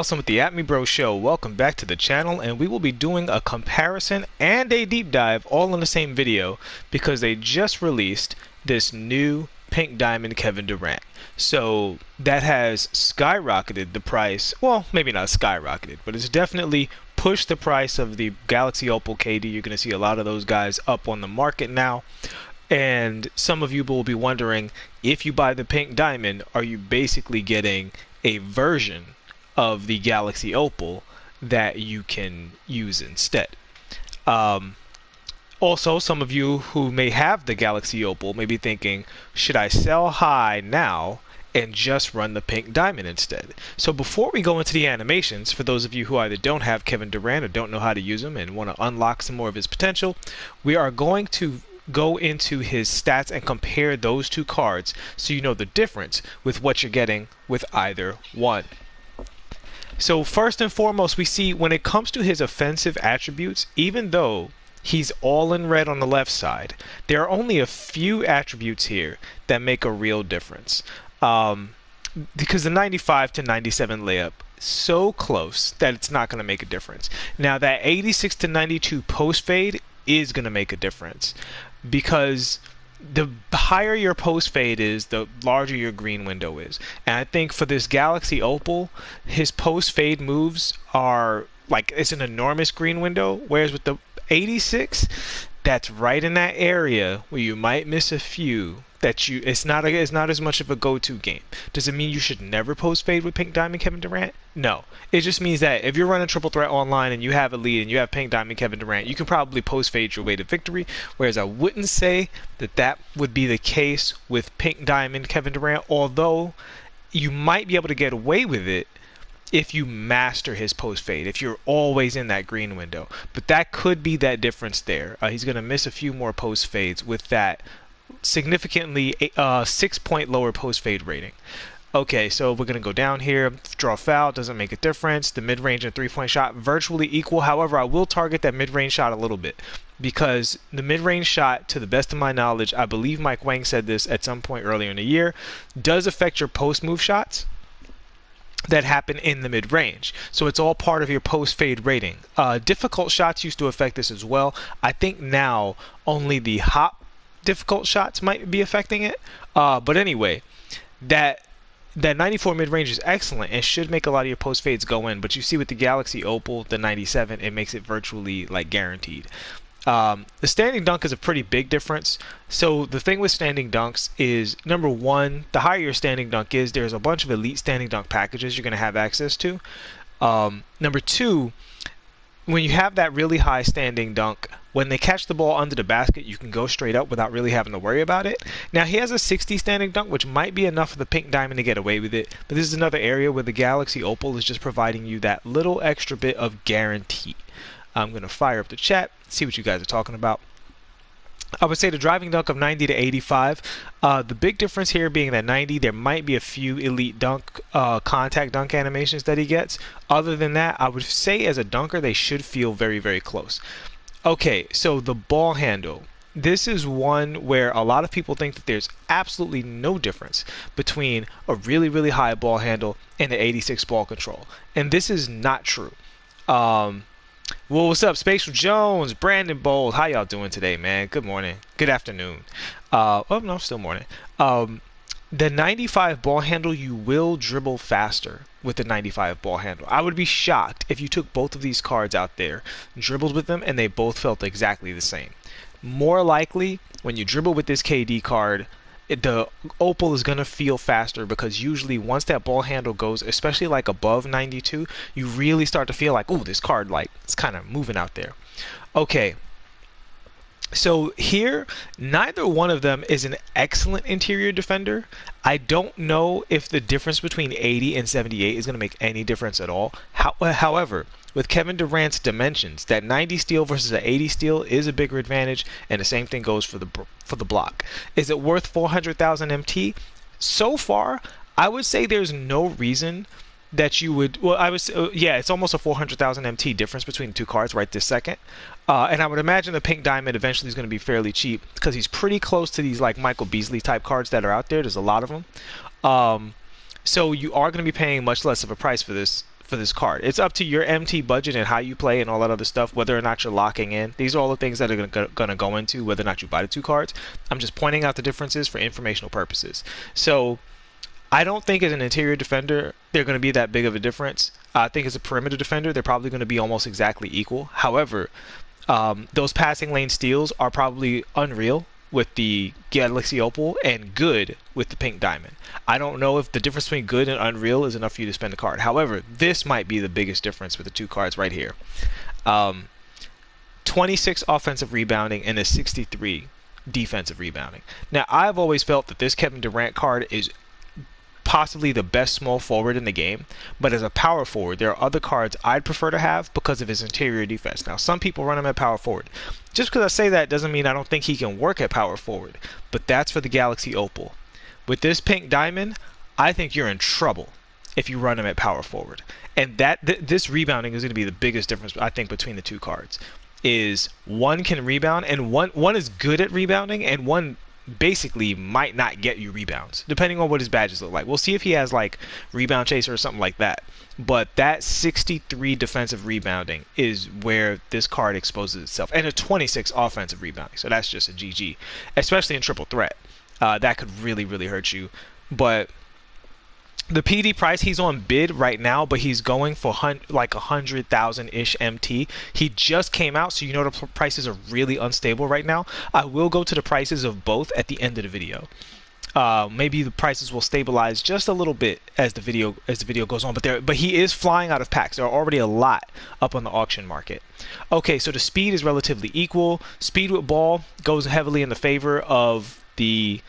Awesome with the At Me Bro Show. Welcome back to the channel, and we will be doing a comparison and a deep dive all in the same video because they just released this new Pink Diamond Kevin Durant. So that has skyrocketed the price. Well, maybe not skyrocketed, but it's definitely pushed the price of the Galaxy Opal KD. You're going to see a lot of those guys up on the market now. And some of you will be wondering, if you buy the Pink Diamond, are you basically getting a version of the Galaxy Opal that you can use instead? Also, some of you who may have the Galaxy Opal may be thinking, should I sell high now and just run the Pink Diamond instead? So before we go into the animations, for those of you who either don't have Kevin Durant or don't know how to use him and want to unlock some more of his potential, we are going to go into his stats and compare those two cards so you know the difference with what you're getting with either one. So first and foremost, we see when it comes to his offensive attributes, even though he's all in red on the left side, there are only a few attributes here that make a real difference. Because the 95 to 97 layup, so close that it's not going to make a difference. Now that 86 to 92 post fade is going to make a difference, because the higher your post fade is, the larger your green window is. And I think for this Galaxy Opal, his post fade moves are like, it's an enormous green window, whereas with the 86, that's right in that area where you might miss a few that it's not as much of a go-to game. Does it mean you should never post fade with Pink Diamond Kevin Durant? No. It just means that if you're running Triple Threat online and you have a lead and you have Pink Diamond Kevin Durant, you can probably post fade your way to victory, whereas I wouldn't say that that would be the case with Pink Diamond Kevin Durant, although you might be able to get away with it if you master his post fade, if you're always in that green window. But that could be that difference there. He's going to miss a few more post fades with that significantly 6-point lower post fade rating. Okay, so we're going to go down here. Draw foul doesn't make a difference. The mid-range and three-point shot virtually equal. However, I will target that mid-range shot a little bit, because the mid-range shot, to the best of my knowledge, I believe Mike Wang said this at some point earlier in the year, does affect your post move shots that happen in the mid-range. So it's all part of your post-fade rating. Difficult shots used to affect this as well. I think now only the hop difficult shots might be affecting it. But anyway, that 94 mid-range is excellent and should make a lot of your post fades go in. But you see with the Galaxy Opal, the 97, it makes it virtually like guaranteed. The standing dunk is a pretty big difference. So the thing with standing dunks is, number one, the higher your standing dunk is, there's a bunch of elite standing dunk packages you're going to have access to. Number two, when you have that really high standing dunk, when they catch the ball under the basket, you can go straight up without really having to worry about it. Now, he has a 60 standing dunk, which might be enough for the Pink Diamond to get away with it, but this is another area where the Galaxy Opal is just providing you that little extra bit of guarantee. I'm going to fire up the chat, see what you guys are talking about. I would say the driving dunk of 90 to 85. The big difference here being that 90, there might be a few elite dunk, contact dunk animations that he gets. Other than that, I would say as a dunker, they should feel very, very close. Okay, so the ball handle. This is one where a lot of people think that there's absolutely no difference between a really, really high ball handle and the 86 ball control. And this is not true. Well, what's up, Spatial Jones, Brandon Bold? How y'all doing today, man? Good morning. Good afternoon. Oh, no, still morning. The 95 ball handle, you will dribble faster with the 95 ball handle. I would be shocked if you took both of these cards out there, dribbled with them, and they both felt exactly the same. More likely, when you dribble with this KD card, the Opal is going to feel faster, because usually once that ball handle goes, especially like above 92, you really start to feel like, oh, this card, like, it's kind of moving out there. Okay. So here, neither one of them is an excellent interior defender. I don't know if the difference between 80 and 78 is going to make any difference at all. However, with Kevin Durant's dimensions, that 90 steal versus an 80 steal is a bigger advantage, and the same thing goes for the block. Is it worth 400,000 MT? So far, I would say there's no reason that you would, well, I was, yeah, it's almost a 400,000 MT difference between the two cards right this second. And I would imagine the Pink Diamond eventually is going to be fairly cheap, because he's pretty close to these like Michael Beasley type cards that are out there. There's a lot of them. So you are going to be paying much less of a price for this for this card. It's up to your MT budget and how you play and all that other stuff, whether or not you're locking in. These are all the things that are going to go into whether or not you buy the two cards. I'm just pointing out the differences for informational purposes. So I don't think as an interior defender they're going to be that big of a difference. I think as a perimeter defender they're probably going to be almost exactly equal. However, those passing lane steals are probably unreal with the Galaxy Opal and good with the Pink Diamond. I don't know if the difference between good and unreal is enough for you to spend a card. However, this might be the biggest difference with the two cards right here. 26 offensive rebounding and a 63 defensive rebounding. Now, I've always felt that this Kevin Durant card is possibly the best small forward in the game, but as a power forward there are other cards I'd prefer to have because of his interior defense. Now some people run him at power forward. Just because I say that doesn't mean I don't think he can work at power forward, but that's for the Galaxy Opal. With this Pink Diamond, I think you're in trouble if you run him at power forward, and this rebounding is going to be the biggest difference I think between the two cards. Is one can rebound and one is good at rebounding and one basically might not get you rebounds depending on what his badges look like. We'll see if he has like rebound chaser or something like that, but that 63 defensive rebounding is where this card exposes itself, and a 26 offensive rebounding, so that's just a GG, especially in triple threat. That could really hurt you. But the PD price, he's on bid right now, but he's going for like 100,000-ish MT. He just came out, so you know the prices are really unstable right now. I will go to the prices of both at the end of the video. Maybe the prices will stabilize just a little bit as the video goes on, but he is flying out of packs. There are already a lot up on the auction market. Okay, so the speed is relatively equal. Speed with ball goes heavily in the favor of the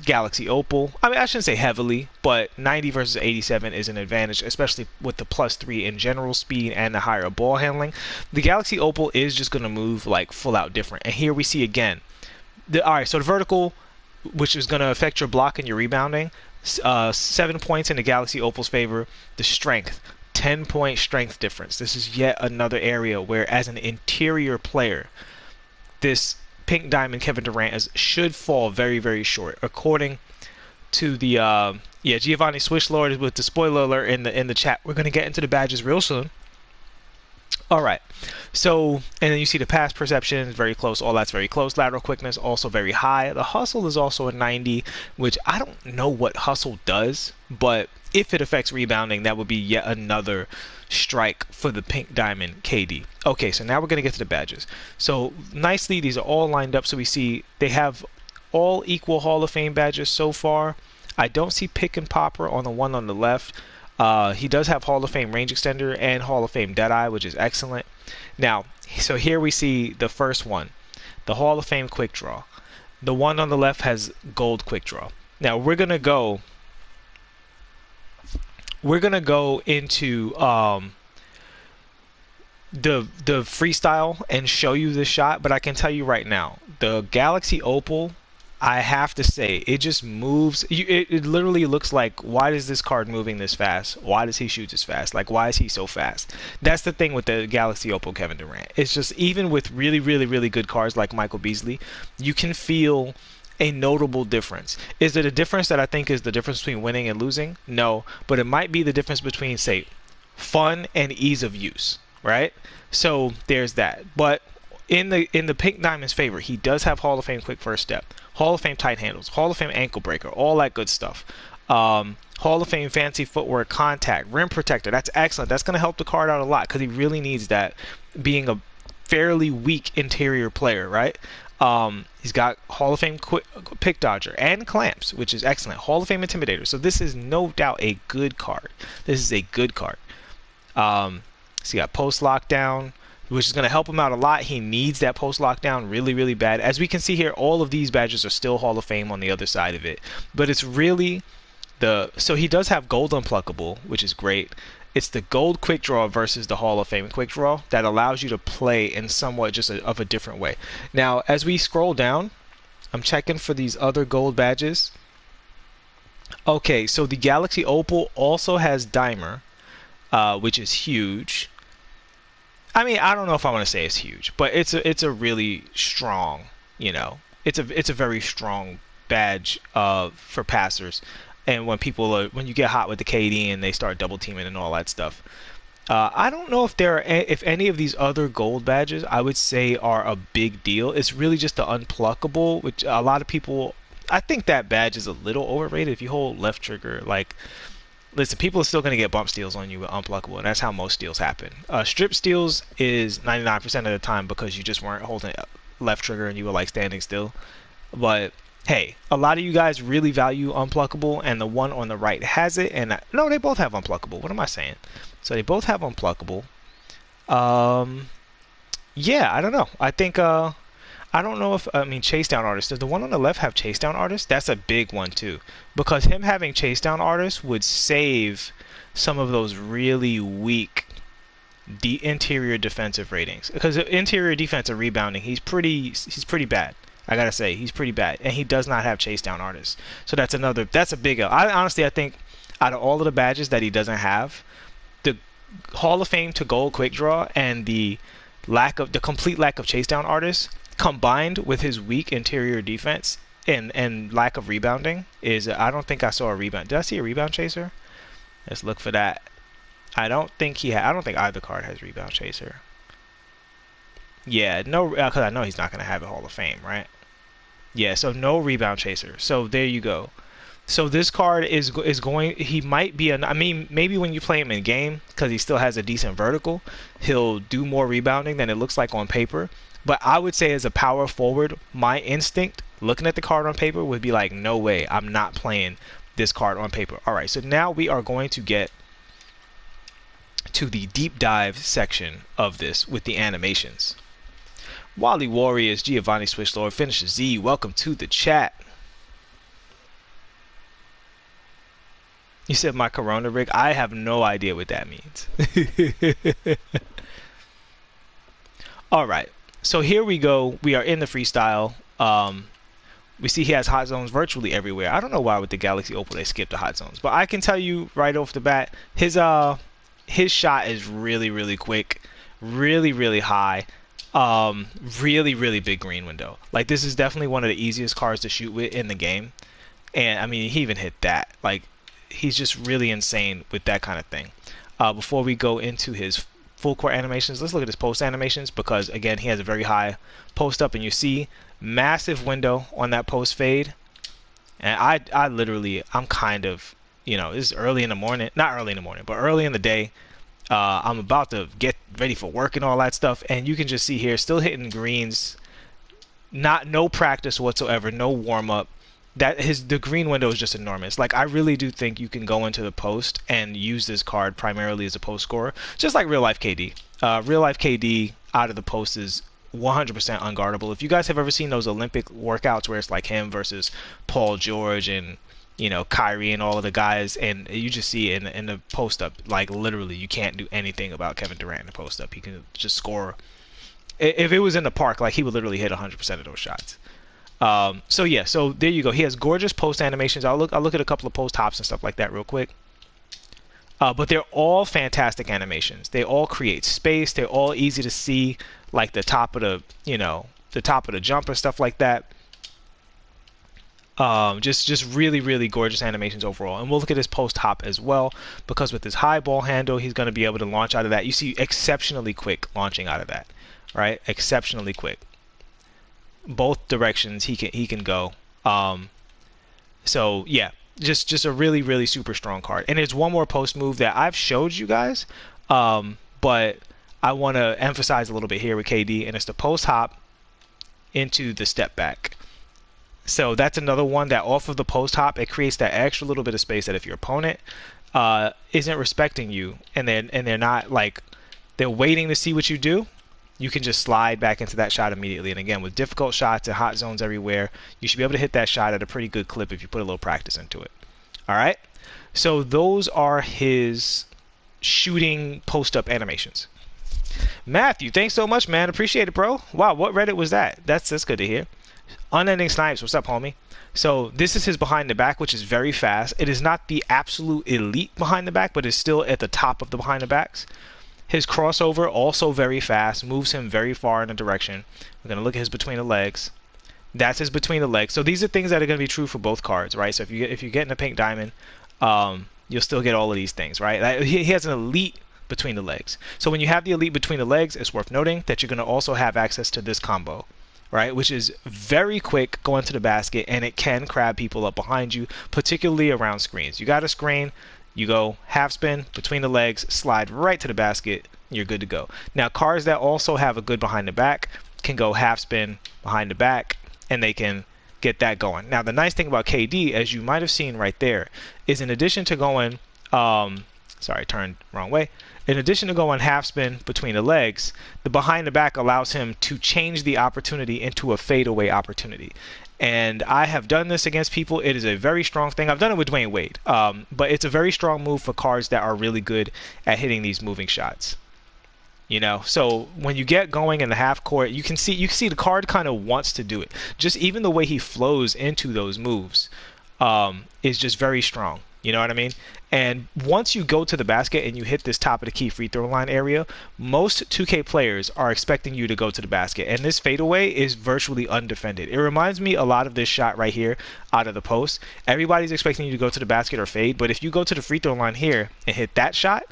Galaxy Opal. I mean, I shouldn't say heavily, but 90 versus 87 is an advantage, especially with the +3 in general speed and the higher ball handling. The Galaxy Opal is just going to move like full out different. And here we see again, alright, so the vertical, which is going to affect your block and your rebounding, 7 points in the Galaxy Opal's favor. The strength, 10-point strength difference. This is yet another area where, as an interior player, this Pink Diamond Kevin Durant should fall very short, according to the Giovanni Swishlord with the spoiler alert in the chat. We're gonna get into the badges real soon. All right, so and then you see the pass perception is very close. All that's very close. Lateral quickness also very high. The hustle is also a 90, which I don't know what hustle does, but if it affects rebounding, that would be yet another strike for the Pink Diamond KD. Okay, so now we're going to get to the badges. So nicely, these are all lined up, so we see they have all equal Hall of Fame badges so far. I don't see Pick and Popper on the one on the left. He does have Hall of Fame range extender and Hall of Fame Deadeye, which is excellent. Now, so here we see the first one, the Hall of Fame quick draw. The one on the left has gold quick draw. Now we're gonna go into the freestyle and show you this shot, but I can tell you right now, the Galaxy Opal, I have to say, it just moves. It literally looks like, why is this card moving this fast? Why does he shoot this fast? Like, why is he so fast? That's the thing with the Galaxy Opal Kevin Durant. It's just, even with really good cards like Michael Beasley, you can feel a notable difference. Is it a difference that I think is the difference between winning and losing? No, but it might be the difference between, say, fun and ease of use, right? So there's that. But in the Pink Diamond's favor, he does have Hall of Fame quick first step, Hall of Fame tight handles, Hall of Fame ankle breaker, all that good stuff. Hall of Fame fancy footwork, contact, rim protector. That's excellent. That's going to help the card out a lot because he really needs that, being a fairly weak interior player, right? He's got Hall of Fame pick dodger and clamps, which is excellent. Hall of Fame intimidator. So this is no doubt a good card. This is a good card. So you got post lockdown, which is going to help him out a lot. He needs that post lockdown really bad. As we can see here, all of these badges are still Hall of Fame on the other side of it. But it's really so he does have gold unpluckable, which is great. It's the gold quick draw versus the Hall of Fame quick draw that allows you to play in somewhat just of a different way. Now, as we scroll down, I'm checking for these other gold badges. Okay, so the Galaxy Opal also has Dimer, which is huge. I mean, I don't know if I want to say it's huge, but it's a really strong, it's a very strong badge for passers. and when you get hot with the KD and they start double teaming and all that stuff. I don't know if any of these other gold badges I would say are a big deal. It's really just the unpluckable, which a lot of people. I think that badge is a little overrated. If you hold left trigger, like, listen, people are still going to get bump steals on you with unpluckable, and that's how most steals happen. Strip steals is 99% of the time because you just weren't holding left trigger and you were like standing still. But hey, a lot of you guys really value unpluckable, and the one on the right has it. And no, they both have unpluckable. What am I saying? So they both have unpluckable. Yeah, I don't know. I think I don't know if I mean chase down artist. Does the one on the left have chase down artist? That's a big one too, because him having chase down artist would save some of those really weak interior defensive ratings. Because interior defensive rebounding, he's pretty bad. I gotta say, he's pretty bad, and he does not have chase down artists. So that's a big L. I think out of all of the badges that he doesn't have, the Hall of Fame to gold quick draw and the complete lack of chase down artists combined with his weak interior defense and lack of rebounding is, I don't think I saw a rebound. Did I see a rebound chaser? Let's look for that. I don't think either card has rebound chaser. Yeah, no, because I know he's not going to have a Hall of Fame, right? Yeah, so no rebound chaser. So there you go. So this card is going. He might be I mean, maybe when you play him in game, because he still has a decent vertical, he'll do more rebounding than it looks like on paper. But I would say as a power forward, my instinct looking at the card on paper would be like, no way, I'm not playing this card on paper. All right, so now we are going to get to the deep dive section of this with the animations. Wally Warriors, Giovanni Switchlord, Finisher Z, welcome to the chat. You said my Corona rig? I have no idea what that means. All right, so here we go. We are in the freestyle. We see he has hot zones virtually everywhere. I don't know why with the Galaxy Opal they skipped the hot zones, but I can tell you right off the bat, his shot is really quick, really high. Really big green window. Like, this is definitely one of the easiest cards to shoot with in the game. And I mean, he even hit that. Like, he's just really insane with that kind of thing. Before we go into his full court animations, let's look at his post animations, because again, he has a very high post up, and you see massive window on that post fade. And I'm kind of, this is early in the morning, not early in the morning, but early in the day. I'm about to get ready for work and all that stuff, and you can just see here, still hitting greens, no practice whatsoever, no warm up. The green window is just enormous. Like, I really do think you can go into the post and use this card primarily as a post scorer, just like real life KD. Real life KD out of the post is 100% unguardable. If you guys have ever seen those Olympic workouts where it's like him versus Paul George and Kyrie and all of the guys, and you just see in the post up, like, literally you can't do anything about Kevin Durant in the post up. He can just score. If it was in the park, like, he would literally hit 100% of those shots. So yeah, so there you go. He has gorgeous post animations. I'll look at a couple of post hops and stuff like that real quick. But they're all fantastic animations. They all create space. They're all easy to see, like the top of the jump and stuff like that. Just really gorgeous animations overall. And we'll look at his post hop as well, because with his high ball handle, he's going to be able to launch out of that. You see exceptionally quick launching out of that, right? Exceptionally quick. Both directions he can go. So yeah, just a really super strong card. And there's one more post move that I've showed you guys, but I want to emphasize a little bit here with KD, and it's the post hop into the step back. So that's another one that off of the post hop, it creates that extra little bit of space that if your opponent isn't respecting you, and they're not, like, they're waiting to see what you do, you can just slide back into that shot immediately. And again, with difficult shots and hot zones everywhere, you should be able to hit that shot at a pretty good clip if you put a little practice into it. All right, so those are his shooting post up animations. Matthew, thanks so much, man. Appreciate it, bro. Wow, what Reddit was that? That's good to hear. Unending Snipes, what's up, homie? So this is his behind the back, which is very fast. It is not the absolute elite behind the back, but it's still at the top of the behind the backs. His crossover, also very fast, moves him very far in a direction. We're going to look at his between the legs. That's his between the legs. So these are things that are going to be true for both cards, right? So if you get in a pink diamond, you'll still get all of these things, right? Like, he has an elite between the legs. So when you have the elite between the legs, it's worth noting that you're going to also have access to this combo, right? Which is very quick going to the basket, and it can crab people up behind you, particularly around screens. You got a screen, you go half spin between the legs, slide right to the basket, you're good to go. Now, cards that also have a good behind the back can go half spin behind the back, and they can get that going. Now, the nice thing about KD, as you might have seen right there, is in addition to going, sorry, turned wrong way. In addition to going half spin between the legs, the behind the back allows him to change the opportunity into a fadeaway opportunity. And I have done this against people. It is a very strong thing. I've done it with Dwayne Wade, but it's a very strong move for cards that are really good at hitting these moving shots. You know, so when you get going in the half court, you can see the card kind of wants to do it. Just even the way he flows into those moves is just very strong. You know what I mean? And once you go to the basket and you hit this top of the key free throw line area, most 2K players are expecting you to go to the basket. And this fadeaway is virtually undefended. It reminds me a lot of this shot right here out of the post. Everybody's expecting you to go to the basket or fade, but if you go to the free throw line here and hit that shot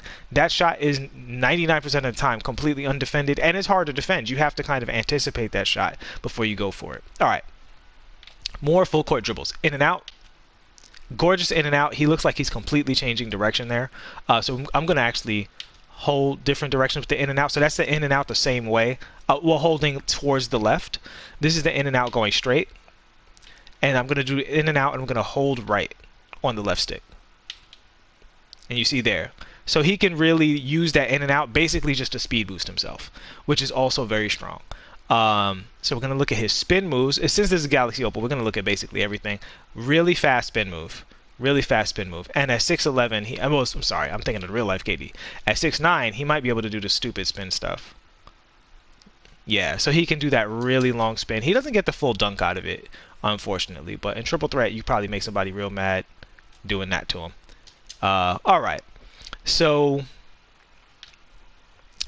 is 99% of the time completely undefended, and it's hard to defend. You have to kind of anticipate that shot before you go for it. All right. More full court dribbles. In and out. Gorgeous in and out. He looks like he's completely changing direction there. So I'm going to actually hold different directions with the in and out. So that's the in and out the same way. Well, holding towards the left. This is the in and out going straight. And I'm going to do in and out, and I'm going to hold right on the left stick. And you see there. So he can really use that in and out basically just to speed boost himself, which is also very strong. So we're going to look at his spin moves. Since this is Galaxy Opal, we're going to look at basically everything. Really fast spin move. Really fast spin move. And at 6'11", I'm sorry, I'm thinking of real life KD. At 6'9", he might be able to do the stupid spin stuff. Yeah, so he can do that really long spin. He doesn't get the full dunk out of it, unfortunately. But in triple threat, you probably make somebody real mad doing that to him. All right. So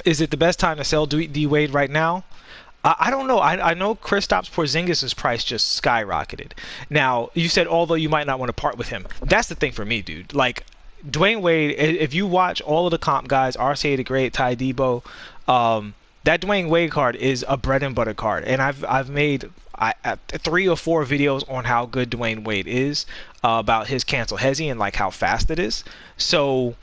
is it the best time to sell D Wade right now? I don't know. I know Kristaps Porzingis' price just skyrocketed. Now, you said although you might not want to part with him. That's the thing for me, dude. Like, Dwayne Wade, if you watch all of the comp guys, RCA the Great, Ty Debo, that Dwayne Wade card is a bread and butter card. And I've made 3 or 4 videos on how good Dwayne Wade is, about his cancel hezi and like how fast it is. So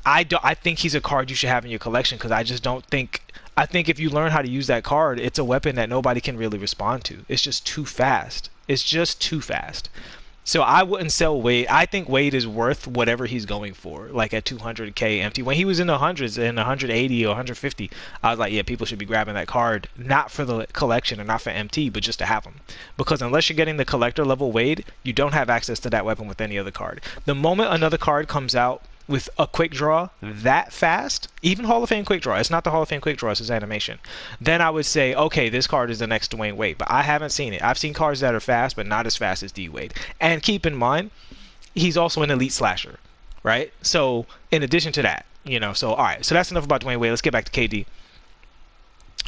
I think he's a card you should have in your collection, because I just don't think... I think if you learn how to use that card, it's a weapon that nobody can really respond to. It's just too fast. It's just too fast. So I wouldn't sell Wade. I think Wade is worth whatever he's going for, like at 200K empty. When he was in the hundreds, in 180 or 150, I was like, yeah, people should be grabbing that card, not for the collection or not for MT, but just to have him. Because unless you're getting the collector level Wade, you don't have access to that weapon with any other card. The moment another card comes out with a quick draw that fast, even Hall of Fame quick draw, it's not the Hall of Fame quick draw, it's his animation, then I would say, okay, this card is the next Dwayne Wade. But I haven't seen it. I've seen cards that are fast, but not as fast as D Wade. And keep in mind, he's also an elite slasher, right? So in addition to that, you know, so all right, so that's enough about Dwayne Wade. Let's get back to KD.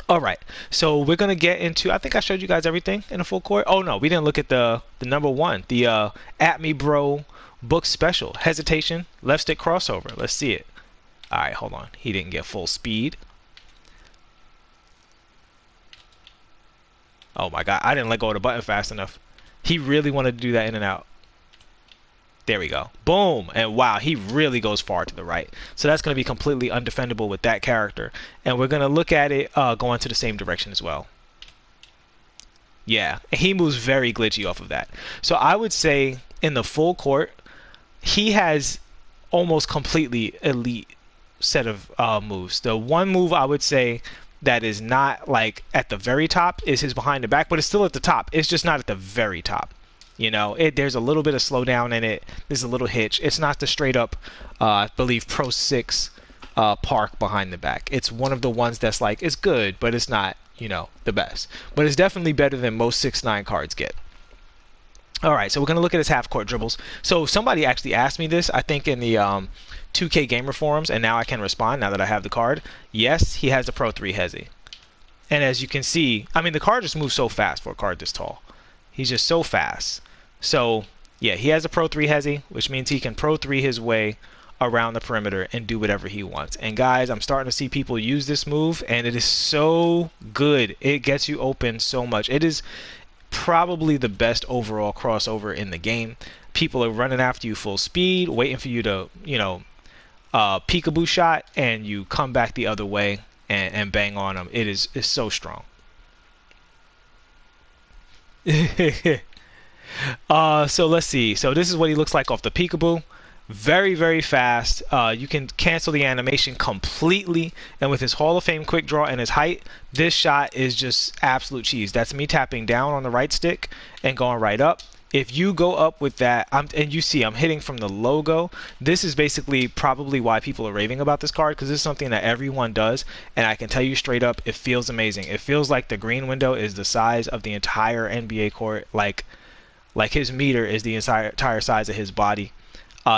All right, so we're gonna get into, I think I showed you guys everything in a full court. Oh no, we didn't look at the number one, the At Me Bro book special, hesitation, left stick crossover. Let's see it. All right, hold on. He didn't get full speed. Oh my God, I didn't let go of the button fast enough. He really wanted to do that in and out. There we go. Boom. And wow, he really goes far to the right. So that's going to be completely undefendable with that character. And we're going to look at it going to the same direction as well. Yeah, he moves very glitchy off of that. So I would say in the full court, he has almost completely elite set of moves. The one move I would say that is not like at the very top is his behind the back, but it's still at the top. It's just not at the very top. You know, there's a little bit of slowdown in it. There's a little hitch. It's not the straight up, I believe, Pro 6 park behind the back. It's one of the ones that's like, it's good, but it's not, you know, the best. But it's definitely better than most 6'9" cards get. All right, so we're going to look at his half-court dribbles. So somebody actually asked me this, I think, in the 2K Gamer forums, and now I can respond now that I have the card. Yes, he has the Pro 3 hezi. And as you can see, I mean, the card just moves so fast for a card this tall. He's just so fast. So yeah, he has a Pro 3 Hezi, which means he can Pro 3 his way around the perimeter and do whatever he wants. And guys, I'm starting to see people use this move, and it is so good. It gets you open so much. It is probably the best overall crossover in the game. People are running after you full speed, waiting for you to, peekaboo shot, and you come back the other way and bang on them. It's so strong. So let's see. So this is what he looks like off the peekaboo. Very, very fast. You can cancel the animation completely, and with his Hall of Fame quick draw and his height, this shot is just absolute cheese. That's me tapping down on the right stick and going right up. If you go up with that, and you see I'm hitting from the logo, this is basically probably why people are raving about this card, because this is something that everyone does, and I can tell you straight up, it feels amazing. It feels like the green window is the size of the entire NBA court, like his meter is the entire size of his body.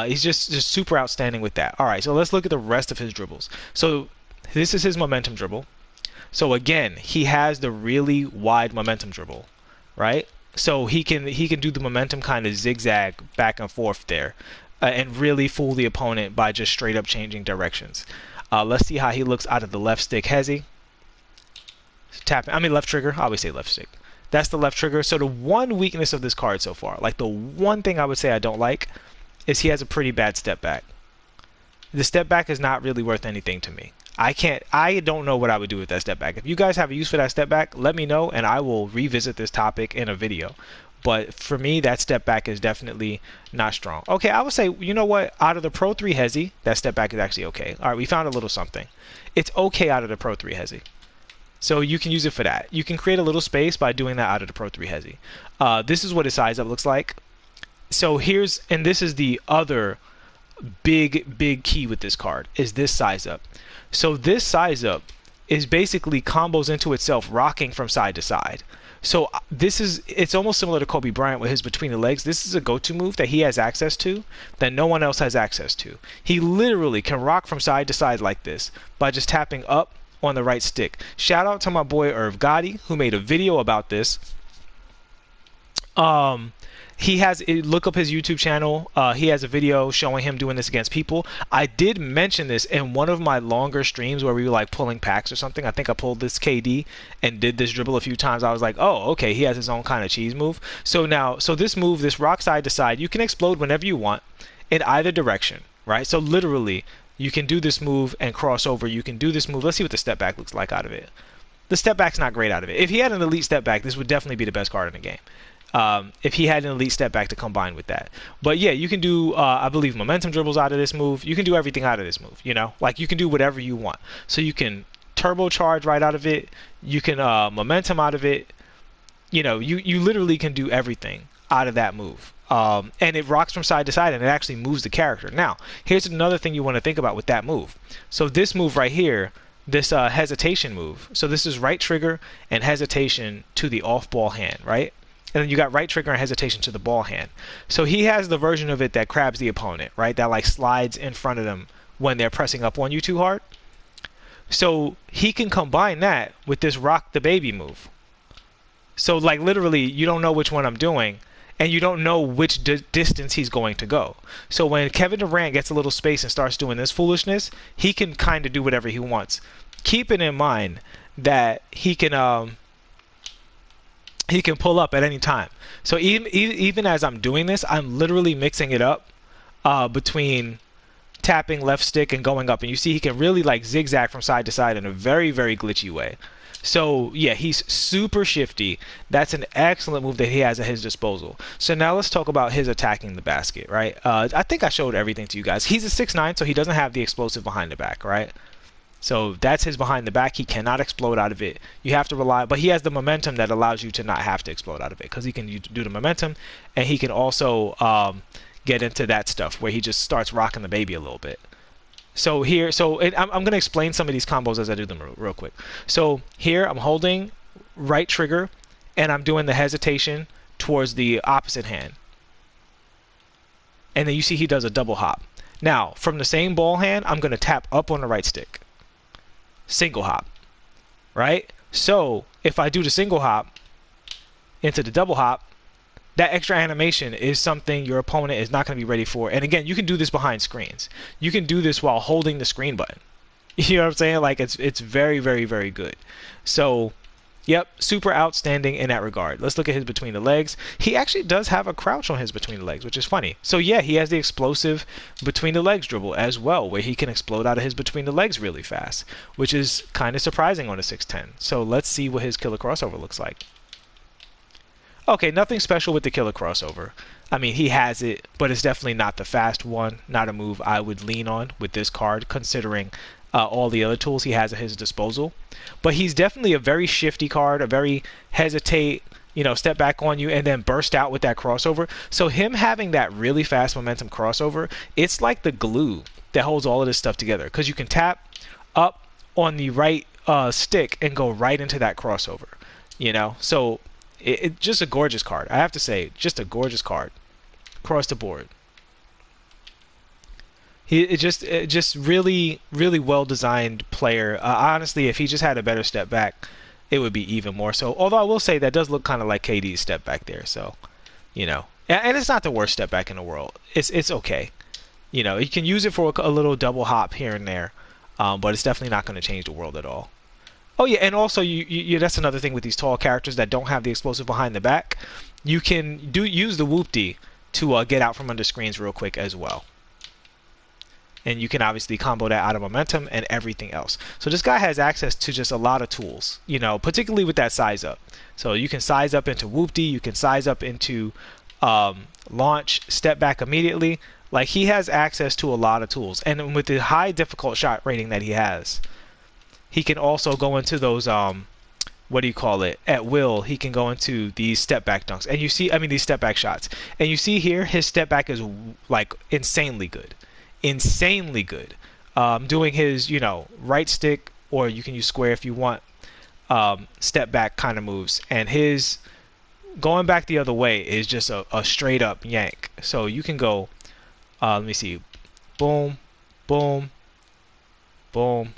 He's just super outstanding with that. All right, so let's look at the rest of his dribbles. So this is his momentum dribble. So again, he has the really wide momentum dribble, right? So he can do the momentum kind of zigzag back and forth there, and really fool the opponent by just straight up changing directions. Let's see how he looks out of the left stick Hezi. Left trigger. I always say left stick. That's the left trigger. So the one weakness of this card so far, like the one thing I would say I don't like, is he has a pretty bad step back. The step back is not really worth anything to me. I don't know what I would do with that step back. If you guys have a use for that step back, let me know and I will revisit this topic in a video. But for me, that step back is definitely not strong. Okay, I would say, you know what? Out of the Pro 3 Hezi, that step back is actually okay. All right, we found a little something. It's okay out of the Pro 3 Hezi. So you can use it for that. You can create a little space by doing that out of the Pro 3 Hezi. This is what his size up looks like. So this is the other big key with this card, is this size up. So this size up is basically combos into itself, rocking from side to side. So it's almost similar to Kobe Bryant with his between the legs. This is a go-to move that he has access to that no one else has access to. He literally can rock from side to side like this by just tapping up on the right stick. Shout out to my boy Irv Gotti, who made a video about this. Look up his YouTube channel. He has a video showing him doing this against people. I did mention this in one of my longer streams where we were like pulling packs or something. I think I pulled this KD and did this dribble a few times. I was like, oh, okay, he has his own kind of cheese move. So this move, this rock side to side, you can explode whenever you want in either direction, right? So literally, you can do this move and cross over. You can do this move. Let's see what the step back looks like out of it. The step back's not great out of it. If he had an elite step back, this would definitely be the best card in the game. If he had an elite step back to combine with that. But yeah, you can do, I believe, momentum dribbles out of this move. You can do everything out of this move, like you can do whatever you want. So you can turbocharge right out of it. You can momentum out of it. You literally can do everything out of that move. And it rocks from side to side, and it actually moves the character. Now, here's another thing you want to think about with that move. So this move right here, this hesitation move. So this is right trigger and hesitation to the off ball hand, right? And then you got right trigger and hesitation to the ball hand. So he has the version of it that crabs the opponent, right? That like slides in front of them when they're pressing up on you too hard. So he can combine that with this rock the baby move. So like literally you don't know which one I'm doing, and you don't know which distance he's going to go. So when Kevin Durant gets a little space and starts doing this foolishness, he can kind of do whatever he wants. Keeping in mind that he can pull up at any time. So even as I'm doing this, I'm literally mixing it up between tapping left stick and going up. And you see he can really like zigzag from side to side in a very, very glitchy way. So yeah, he's super shifty. That's an excellent move that he has at his disposal. So now let's talk about his attacking the basket, right? I think I showed everything to you guys. He's a 6'9", so he doesn't have the explosive behind the back, right? So that's his behind the back. He cannot explode out of it. You have to rely, but he has the momentum that allows you to not have to explode out of it, because he can do the momentum, and he can also get into that stuff where he just starts rocking the baby a little bit. So here, I'm going to explain some of these combos as I do them real quick. So here I'm holding right trigger, and I'm doing the hesitation towards the opposite hand. And then you see he does a double hop. Now, from the same ball hand, I'm going to tap up on the right stick. Single hop, right? So if I do the single hop into the double hop, that extra animation is something your opponent is not going to be ready for. And again, you can do this behind screens. You can do this while holding the screen button. You know what I'm saying? Like it's very, very, very good. So, yep, super outstanding in that regard. Let's look at his between the legs. He actually does have a crouch on his between the legs, which is funny. So yeah, he has the explosive between the legs dribble as well, where he can explode out of his between the legs really fast, which is kind of surprising on a 6'10". So let's see what his killer crossover looks like. Okay, nothing special with the killer crossover. I mean, he has it, but it's definitely not the fast one, not a move I would lean on with this card, considering all the other tools he has at his disposal. But he's definitely a very shifty card, a very hesitate, step back on you and then burst out with that crossover. So him having that really fast momentum crossover, it's like the glue that holds all of this stuff together, because you can tap up on the right stick and go right into that crossover, So it's just a gorgeous card. I have to say, just a gorgeous card across the board. It just really, really well designed player. Honestly, if he just had a better step back, it would be even more so. Although I will say that does look kind of like KD's step back there. So, and it's not the worst step back in the world. It's okay. You can use it for a little double hop here and there, but it's definitely not going to change the world at all. Oh yeah, and also that's another thing with these tall characters that don't have the explosive behind the back. You can use the whoop-dee to get out from under screens real quick as well. And you can obviously combo that out of momentum and everything else. So this guy has access to just a lot of tools, particularly with that size up. So you can size up into whoop-dee, you can size up into launch, step back immediately. Like, he has access to a lot of tools. And with the high difficult shot rating that he has, he can also go into those at will. He can go into these step back dunks, and these step back shots, and you see here his step back is like insanely good, doing his right stick, or you can use square if you want, step back kind of moves, and his going back the other way is just a straight up yank. So you can go let me see, boom, boom, boom.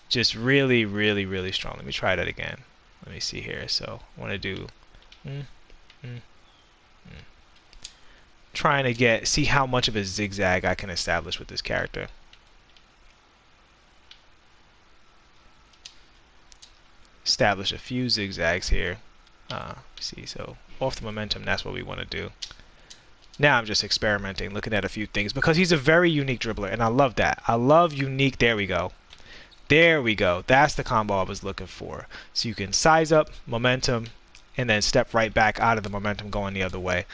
Just really, really, really strong. Let me try that again. Let me see here. So I want to do trying to see how much of a zigzag I can establish with this character. Establish a few zigzags here. See, so off the momentum, that's what we want to do. Now I'm just experimenting, looking at a few things, because he's a very unique dribbler, and I love that. I love unique. There we go. There we go. That's the combo I was looking for. So you can size up, momentum, and then step right back out of the momentum going the other way.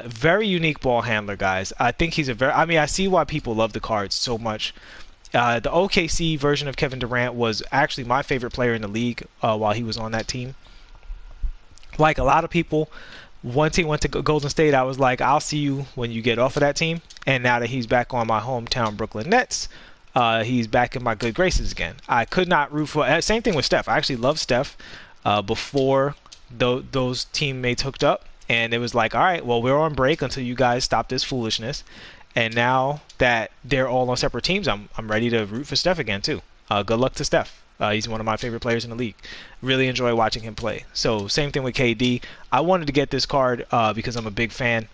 Very unique ball handler, guys. I think he's I see why people love the card so much. The OKC version of Kevin Durant was actually my favorite player in the league while he was on that team. Like a lot of people, once he went to Golden State, I was like, I'll see you when you get off of that team. And now that he's back on my hometown Brooklyn Nets, he's back in my good graces again. I could not root for. Same thing with Steph. I actually loved Steph before those teammates hooked up, and it was like, all right, well, we're on break until you guys stop this foolishness. And now that they're all on separate teams, I'm ready to root for Steph again too. Good luck to Steph. He's one of my favorite players in the league. Really enjoy watching him play. So same thing with KD. I wanted to get this card because I'm a big fan.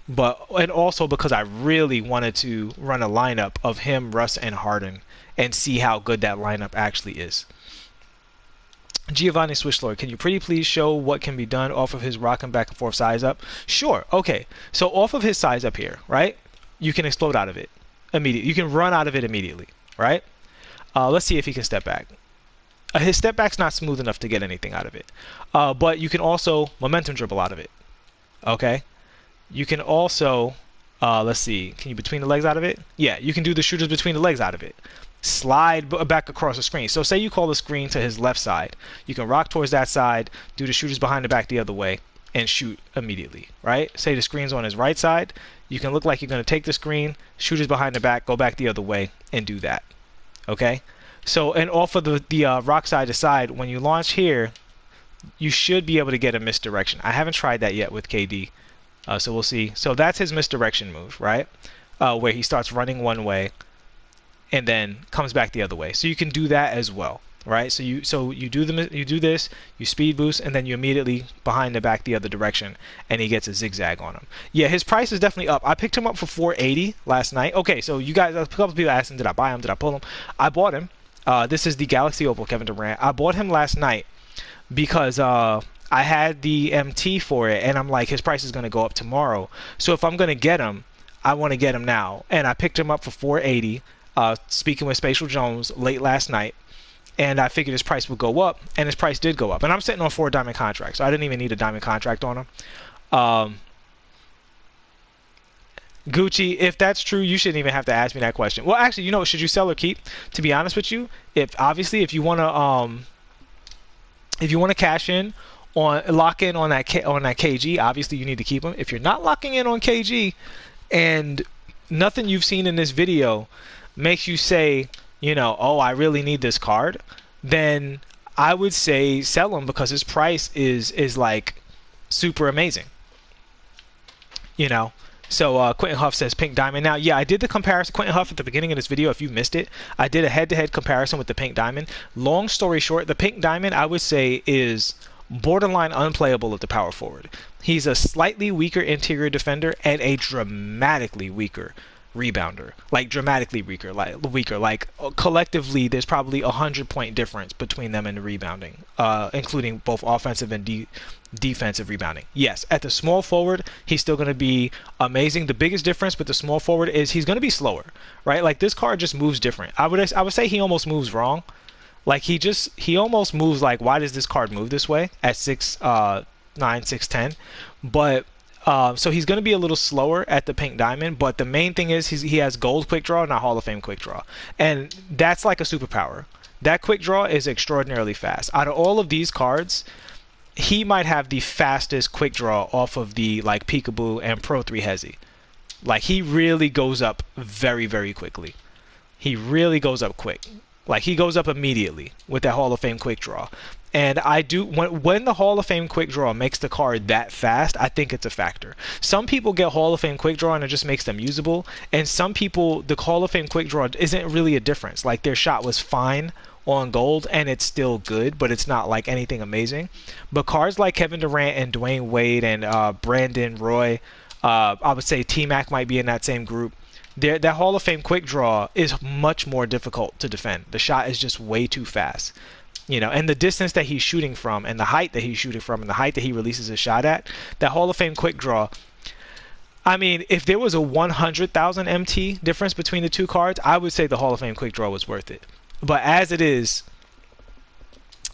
And also because I really wanted to run a lineup of him, Russ, and Harden and see how good that lineup actually is. Giovanni Swishlord, can you pretty please show what can be done off of his rocking back and forth size up? Sure. Okay. So off of his size up here, right? You can explode out of it immediately. You can run out of it immediately, right? Let's see if he can step back. His step back's not smooth enough to get anything out of it. But you can also momentum dribble out of it. Okay? You can also, let's see, can you between the legs out of it? Yeah, you can do the shooters between the legs out of it. Slide back across the screen. So say you call the screen to his left side. You can rock towards that side, do the shooters behind the back the other way, and shoot immediately, right? Say the screen's on his right side. You can look like you're going to take the screen, shooters behind the back, go back the other way, and do that. Okay? So, and off of the rock side to side, when you launch here, you should be able to get a misdirection. I haven't tried that yet with KD. So we'll see. So that's his misdirection move, right? Where he starts running one way, and then comes back the other way. So you can do that as well, right? So you do this, you speed boost, and then you immediately behind the back the other direction, and he gets a zigzag on him. Yeah, his price is definitely up. I picked him up for 480 last night. Okay, so you guys, a couple of people asking, did I buy him? Did I pull him? I bought him. This is the Galaxy Opal Kevin Durant. I bought him last night because I had the MT for it, and I'm like, his price is going to go up tomorrow. So if I'm going to get him, I want to get him now. And I picked him up for 480, speaking with Spatial Jones late last night. And I figured his price would go up, and his price did go up. And I'm sitting on 4 diamond contracts, so I didn't even need a diamond contract on him. Gucci, if that's true, you shouldn't even have to ask me that question. Well, actually, you know, should you sell or keep? To be honest with you, if you want to cash in on lock in on that KG, obviously you need to keep them. If you're not locking in on KG, and nothing you've seen in this video makes you say, you know, oh, I really need this card, then I would say sell him because his price is like super amazing. You know. So Quentin Huff says Pink Diamond. Now, yeah, I did the comparison. Quentin Huff at the beginning of this video, if you missed it, I did a head-to-head comparison with the Pink Diamond. Long story short, the Pink Diamond, I would say, is borderline unplayable at the power forward. He's a slightly weaker interior defender and a dramatically weaker rebounder. Like dramatically weaker. Like collectively, there's probably 100-point difference between them in the rebounding, including both offensive and defensive rebounding. Yes, at the small forward, he's still going to be amazing. The biggest difference with the small forward is he's going to be slower, right? Like this card just moves different. I would say he almost moves wrong. Like he almost moves like, why does this card move this way at 6'9", 6'10"? But so he's going to be a little slower at the Pink Diamond, but the main thing is he has gold quick draw, not Hall of Fame quick draw, and that's like a superpower. That quick draw is extraordinarily fast. Out of all of these cards, he might have the fastest quick draw off of the like Peekaboo and Pro 3 Hezi. Like he really goes up very, very quickly. He really goes up quick. Like he goes up immediately with that Hall of Fame quick draw. And I do when the Hall of Fame quick draw makes the card that fast, I think it's a factor. Some people get Hall of Fame quick draw and it just makes them usable, and some people the Hall of Fame quick draw isn't really a difference. Like their shot was fine on gold and it's still good, but it's not like anything amazing. But cards like Kevin Durant and Dwayne Wade and Brandon Roy, I would say T-Mac might be in that same group. That Hall of Fame quick draw is much more difficult to defend. The shot is just way too fast. You know, and the distance that he's shooting from and the height that he's shooting from and the height that he releases his shot at, that Hall of Fame quick draw, I mean, if there was a 100,000 MT difference between the two cards, I would say the Hall of Fame quick draw was worth it. But as it is,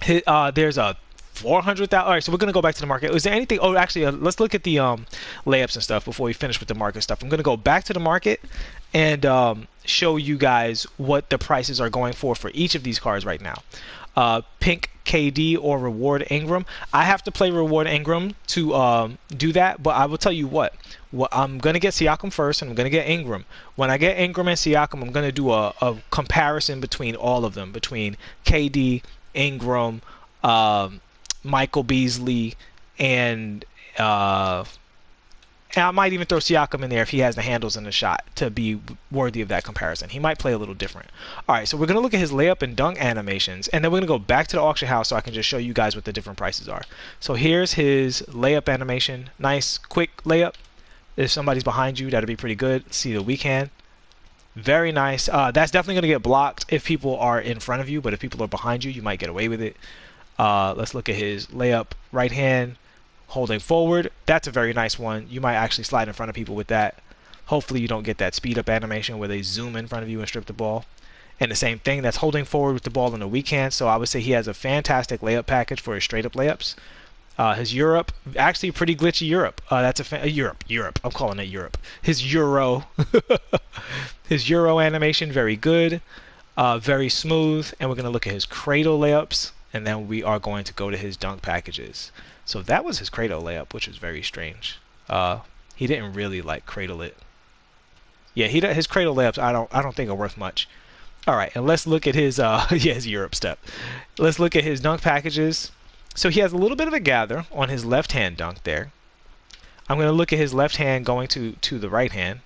there's a 400,000. All right, so we're going to go back to the market. Is there anything? Oh, actually, let's look at the layups and stuff before we finish with the market stuff. I'm going to go back to the market and show you guys what the prices are going for each of these cards right now. Pink KD or Reward Ingram. I have to play Reward Ingram to do that, but I will tell you what I'm going to get Siakam first, and I'm going to get Ingram. When I get Ingram and Siakam, I'm going to do a comparison between all of them, between KD, Ingram, Michael Beasley, and I might even throw Siakam in there if he has the handles in the shot to be worthy of that comparison. He might play a little different. All right, so we're going to look at his layup and dunk animations, and then we're going to go back to the auction house so I can just show you guys what the different prices are. So here's his layup animation. Nice, quick layup. If somebody's behind you, that'll be pretty good. See the weak hand. Very nice. That's definitely going to get blocked if people are in front of you, but if people are behind you, you might get away with it. Let's look at his layup. Right hand. Holding forward, that's a very nice one. You might actually slide in front of people with that. Hopefully you don't get that speed up animation where they zoom in front of you and strip the ball. And the same thing, that's holding forward with the ball in the weak hand. So I would say he has a fantastic layup package for his straight up layups. His Europe, actually pretty glitchy Europe. That's a Europe. I'm calling it Europe. His Euro, his Euro animation, very good, very smooth. And we're going to look at his cradle layups, and then we are going to go to his dunk packages. So that was his cradle layup, which is very strange. He didn't really like cradle it. Yeah, his cradle layups I don't think are worth much. All right, and let's look at his his Europe step. Let's look at his dunk packages. So he has a little bit of a gather on his left hand dunk there. I'm going to look at his left hand going to the right hand.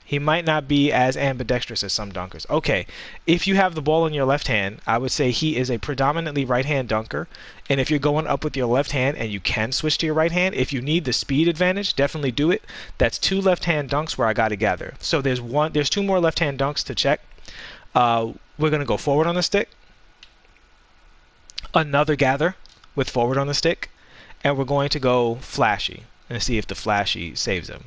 He might not be as ambidextrous as some dunkers. Okay, if you have the ball in your left hand, I would say he is a predominantly right-hand dunker. And if you're going up with your left hand and you can switch to your right hand, if you need the speed advantage, definitely do it. That's 2 left-hand dunks where I got to gather. So there's 2 more left-hand dunks to check. We're going to go forward on the stick. Another gather with forward on the stick. And we're going to go flashy and see if the flashy saves him.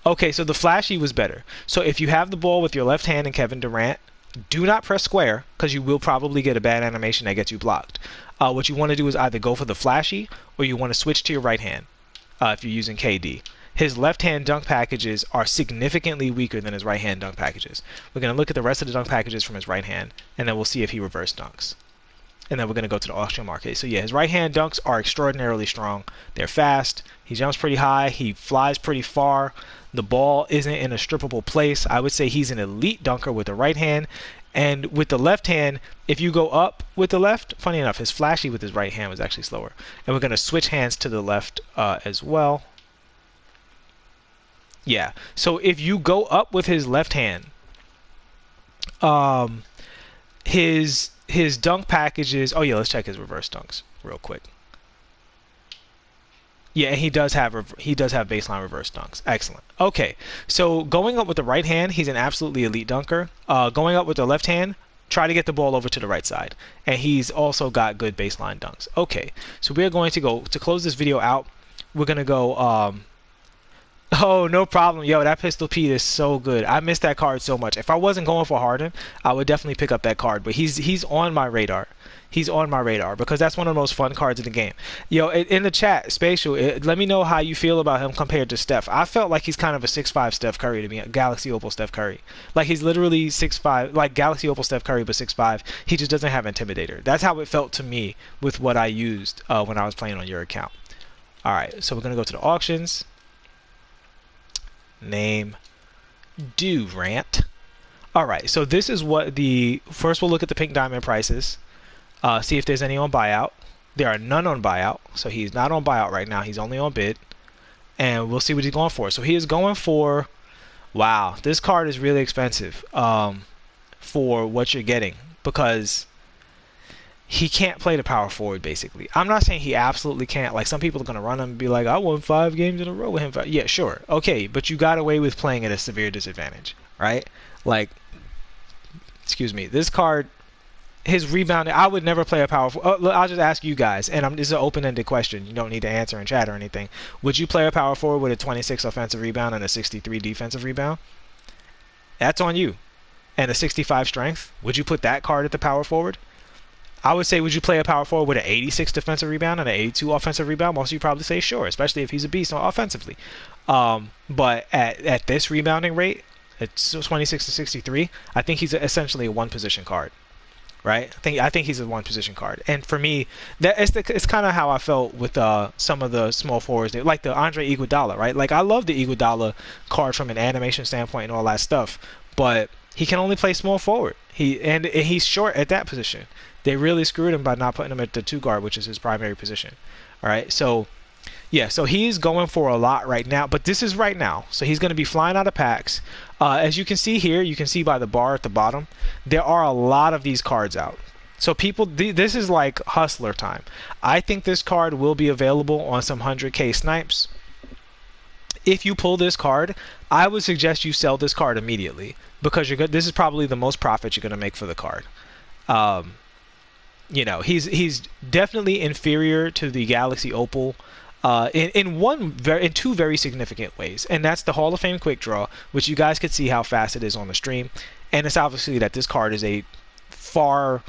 Okay, so the flashy was better. So if you have the ball with your left hand and Kevin Durant, do not press square because you will probably get a bad animation that gets you blocked. What you want to do is either go for the flashy or you want to switch to your right hand if you're using KD. His left hand dunk packages are significantly weaker than his right hand dunk packages. We're going to look at the rest of the dunk packages from his right hand and then we'll see if he reverse dunks. And then we're going to go to the auction market. So yeah, his right hand dunks are extraordinarily strong. They're fast. He jumps pretty high. He flies pretty far. The ball isn't in a strippable place. I would say he's an elite dunker with the right hand. And with the left hand, if you go up with the left, funny enough, his flashy with his right hand was actually slower. And we're going to switch hands to the left as well. Yeah, so if you go up with his left hand, his dunk packages. Oh yeah, let's check his reverse dunks real quick. Yeah, he does have baseline reverse dunks. Excellent. Okay, so going up with the right hand, he's an absolutely elite dunker. Going up with the left hand, try to get the ball over to the right side, and he's also got good baseline dunks. Okay, so we're going to go to close this video out. We're gonna go. Oh, no problem. Yo, that Pistol Pete is so good. I miss that card so much. If I wasn't going for Harden, I would definitely pick up that card. But he's on my radar. He's on my radar because that's one of the most fun cards in the game. Yo, in the chat, Spatial, let me know how you feel about him compared to Steph. I felt like he's kind of a 6'5" Steph Curry to me, Galaxy Opal Steph Curry. Like he's literally 6'5", like Galaxy Opal Steph Curry, but 6'5". He just doesn't have Intimidator. That's how it felt to me with what I used when I was playing on your account. All right, so we're going to go to the auctions. Name Durant. Alright, so this is what first we'll look at the pink diamond prices, see if there's any on buyout. There are none on buyout, so he's not on buyout right now, he's only on bid, and we'll see what he's going for. So he is going for, wow, this card is really expensive for what you're getting because he can't play the power forward, basically. I'm not saying he absolutely can't. Like, some people are going to run him and be like, I won 5 games in a row with him. Yeah, sure. Okay, but you got away with playing at a severe disadvantage, right? Like, excuse me. This card, his rebounding, I would never play a power forward. I'll just ask you guys, and this is an open-ended question. You don't need to answer in chat or anything. Would you play a power forward with a 26 offensive rebound and a 63 defensive rebound? That's on you. And a 65 strength? Would you put that card at the power forward? I would say, would you play a power forward with an 86 defensive rebound and an 82 offensive rebound? Most of you probably say sure, especially if he's a beast offensively. But at this rebounding rate, it's 26 to 63, I think he's essentially a one-position card, right? I think he's a one-position card. And for me, it's kind of how I felt with some of the small forwards, like the Andre Iguodala, right? Like, I love the Iguodala card from an animation standpoint and all that stuff, but he can only play small forward. He's short at that position. They really screwed him by not putting him at the 2 guard, which is his primary position. All right, so yeah, so he's going for a lot right now, but this is right now. So he's going to be flying out of packs. As you can see here, you can see by the bar at the bottom, there are a lot of these cards out. So people, this is like hustler time. I think this card will be available on some 100K snipes. If you pull this card, I would suggest you sell this card immediately because this is probably the most profit you're going to make for the card. You know, he's definitely inferior to the Galaxy Opal in 2 very significant ways, and that's the Hall of Fame quick draw, which you guys could see how fast it is on the stream, and it's obviously that this card is a far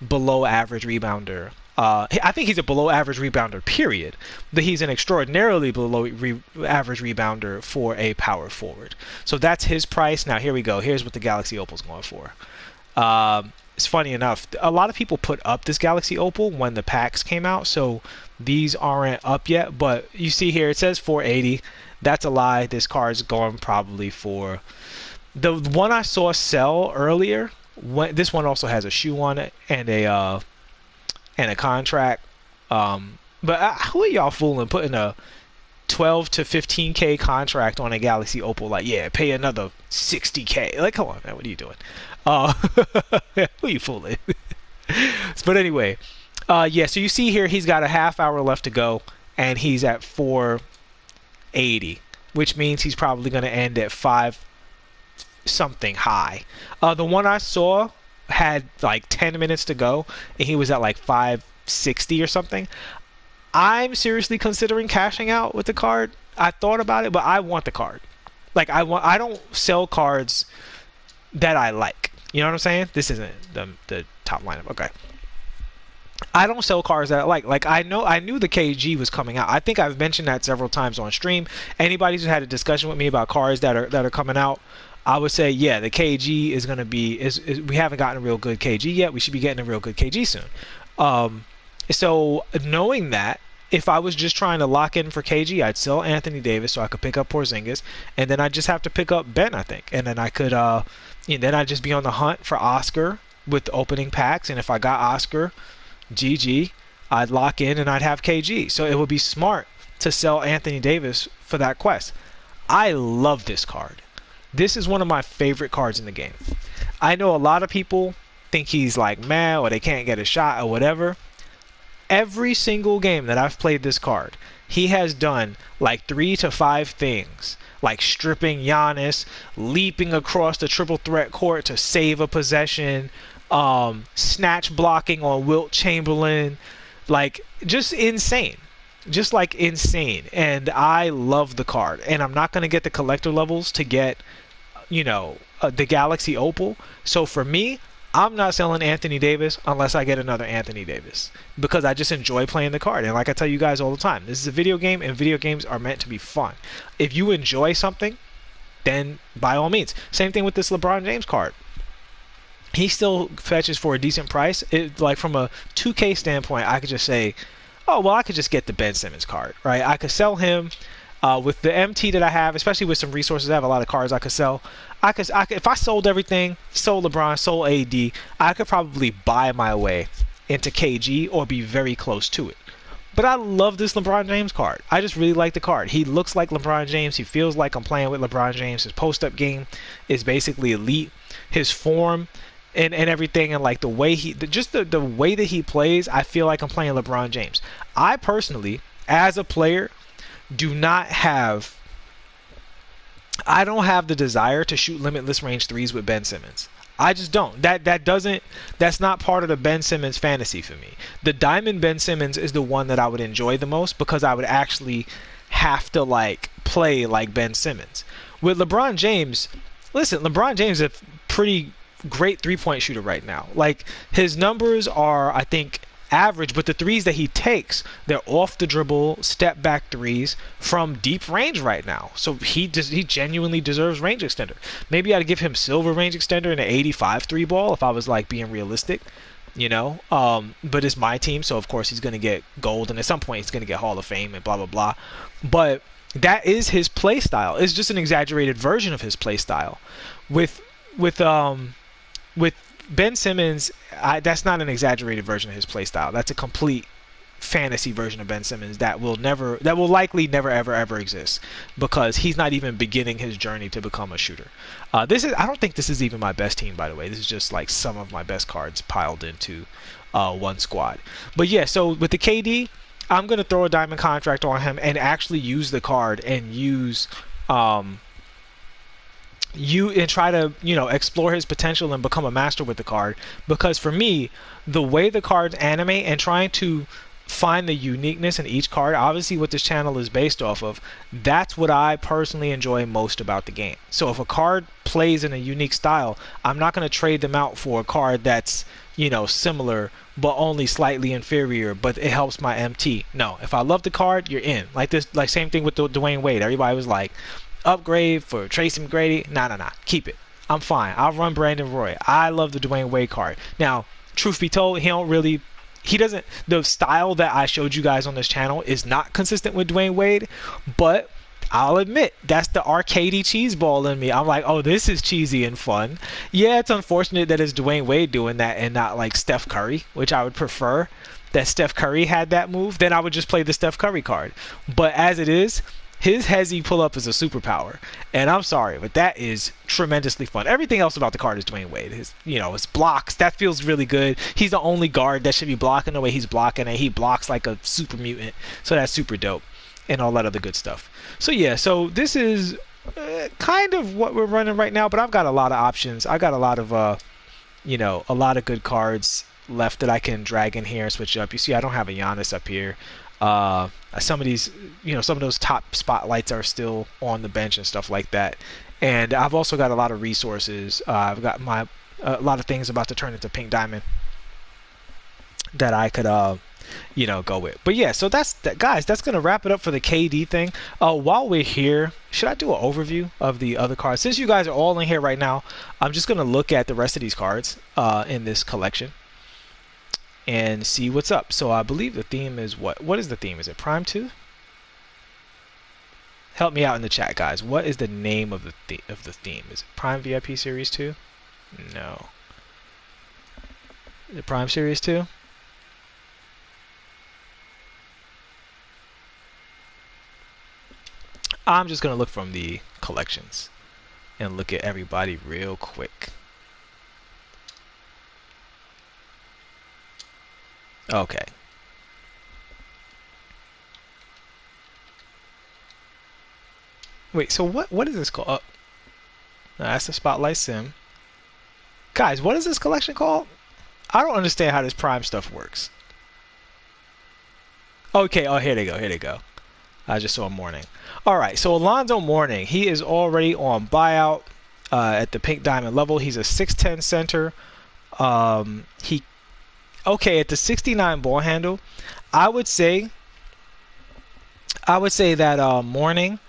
below average rebounder. I think he's a below average rebounder, period, but he's an extraordinarily below average rebounder for a power forward. So that's his price. Now here we go. Here's what the Galaxy Opal's going for. It's funny enough, a lot of people put up this Galaxy Opal when the packs came out, so these aren't up yet, but you see here it says 480. That's a lie. This card's going probably for the one I saw sell earlier. This one also has a shoe on it and a contract. But who are y'all fooling putting a 12 to 15K contract on a Galaxy Opal. Like, yeah, pay another 60K. Like, come on, man, what are you doing? Who are you fooling? But anyway, yeah, so you see here he's got a half hour left to go, and he's at 480, which means he's probably going to end at 5 something high. The one I saw had like 10 minutes to go, and he was at like 560 or something. I'm seriously considering cashing out with the card. I thought about it, but I want the card. Like, I don't sell cards that I like. You know what I'm saying? This isn't the top lineup. Okay. I don't sell cards that I like. Like, I knew the KG was coming out. I think I've mentioned that several times on stream. Anybody who's had a discussion with me about cards that are coming out, I would say, yeah, the KG is going to be we haven't gotten a real good KG yet. We should be getting a real good KG soon. So knowing that, if I was just trying to lock in for KG, I'd sell Anthony Davis so I could pick up Porzingis, and then I'd just have to pick up Ben, I think, and then I could, then I'd just be on the hunt for Oscar with the opening packs, and if I got Oscar, GG, I'd lock in and I'd have KG. So it would be smart to sell Anthony Davis for that quest. I love this card. This is one of my favorite cards in the game. I know a lot of people think he's like meh or they can't get a shot or whatever. Every single game that I've played this card, he has done like 3 to 5 things, like stripping Giannis, leaping across the triple threat court to save a possession, snatch blocking on Wilt Chamberlain, like just insane. Just like insane. And I love the card. And I'm not going to get the collector levels to get, the Galaxy Opal. So for me, I'm not selling Anthony Davis unless I get another Anthony Davis, because I just enjoy playing the card. And like I tell you guys all the time, this is a video game, and video games are meant to be fun. If you enjoy something, then by all means. Same thing with this LeBron James card. He still fetches for a decent price. Like from a 2K standpoint, I could just say, oh, well, I could just get the Ben Simmons card, right? I could sell him with the MT that I have, especially with some resources. I have a lot of cards I could sell. I could, if I sold everything, sold LeBron, sold AD, I could probably buy my way into KG or be very close to it. But I love this LeBron James card. I just really like the card. He looks like LeBron James. He feels like I'm playing with LeBron James. His post-up game is basically elite. His form and everything, and like the way the way that he plays, I feel like I'm playing LeBron James. I personally, as a player, I don't have the desire to shoot limitless range threes with Ben Simmons. I just don't. That's not part of the Ben Simmons fantasy for me. The Diamond Ben Simmons is the one that I would enjoy the most, because I would actually have to like play like Ben Simmons. With LeBron James, listen, LeBron James is a pretty great three-point shooter right now. Like, his numbers are, I think, average, but the threes that he takes, they're off the dribble, step back threes from deep range right now. So he genuinely deserves range extender. Maybe I'd give him silver range extender and an 85 three ball if I was like being realistic, but it's my team, so of course he's going to get gold, and at some point he's going to get Hall of Fame and blah blah blah. But that is his play style. It's just an exaggerated version of his play style. With Ben Simmons, that's not an exaggerated version of his play style. That's a complete fantasy version of Ben Simmons that will likely never ever exist, because he's not even beginning his journey to become a shooter. I don't think this is even my best team, by the way. This is just like some of my best cards piled into one squad. But yeah, so with the KD, I'm gonna throw a diamond contract on him and actually use the card and use try to explore his potential and become a master with the card. Because for me, the way the cards animate and trying to find the uniqueness in each card, obviously what this channel is based off of, that's what I personally enjoy most about the game. So if a card plays in a unique style, I'm not going to trade them out for a card that's similar but only slightly inferior, but it helps my MT. No, if I love the card, you're in. Like same thing with the Dwayne Wade. Everybody was like, upgrade for Tracy McGrady. Nah, keep it. I'm fine. I'll run Brandon Roy. I love the Dwayne Wade card. Now, truth be told, the style that I showed you guys on this channel is not consistent with Dwayne Wade, but I'll admit, that's the arcadey cheese ball in me. I'm like, oh, this is cheesy and fun. Yeah, it's unfortunate that it's Dwayne Wade doing that and not like Steph Curry, which I would prefer that Steph Curry had that move. Then I would just play the Steph Curry card. But as it is, His hezzy pull up is a superpower, and I'm sorry, but that is tremendously fun. Everything else about the card is Dwayne Wade. His blocks, that feels really good. He's the only guard that should be blocking the way he's blocking, and he blocks like a super mutant, so that's super dope, and all that other good stuff. So yeah, so this is kind of what we're running right now, but I've got a lot of options. I got a lot of a lot of good cards left that I can drag in here and switch up. You see, I don't have a Giannis up here. Some of these, some of those top spotlights are still on the bench and stuff like that. And I've also got a lot of resources. I've got a lot of things about to turn into Pink Diamond that I could go with. But yeah, so that's that, guys. That's gonna wrap it up for the KD thing. While we're here, should I do an overview of the other cards? Since you guys are all in here right now, I'm just gonna look at the rest of these cards in this collection and see what's up. So I believe the theme is what? What is the theme? Is it Prime 2? Help me out in the chat, guys. What is the name of the theme? Is it Prime VIP Series 2? No. Is it Prime Series 2? I'm just going to look from the collections and look at everybody real quick. Okay. Wait, so what is this called? Oh, that's the Spotlight Sim. Guys, what is this collection called? I don't understand how this Prime stuff works. Okay, oh, here they go. I just saw Mourning. All right, so Alonzo Mourning, he is already on buyout at the Pink Diamond level. He's a 6'10 center. At the 69 ball handle, I would say that Mourning,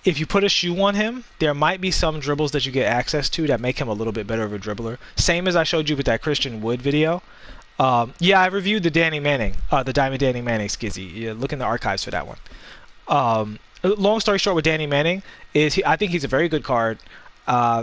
if you put a shoe on him, there might be some dribbles that you get access to that make him a little bit better of a dribbler. Same as I showed you with that Christian Wood video. Yeah, I reviewed the Danny Manning, the Diamond Danny Manning skizzy. Yeah, look in the archives for that one. Long story short with Danny Manning is I think he's a very good card.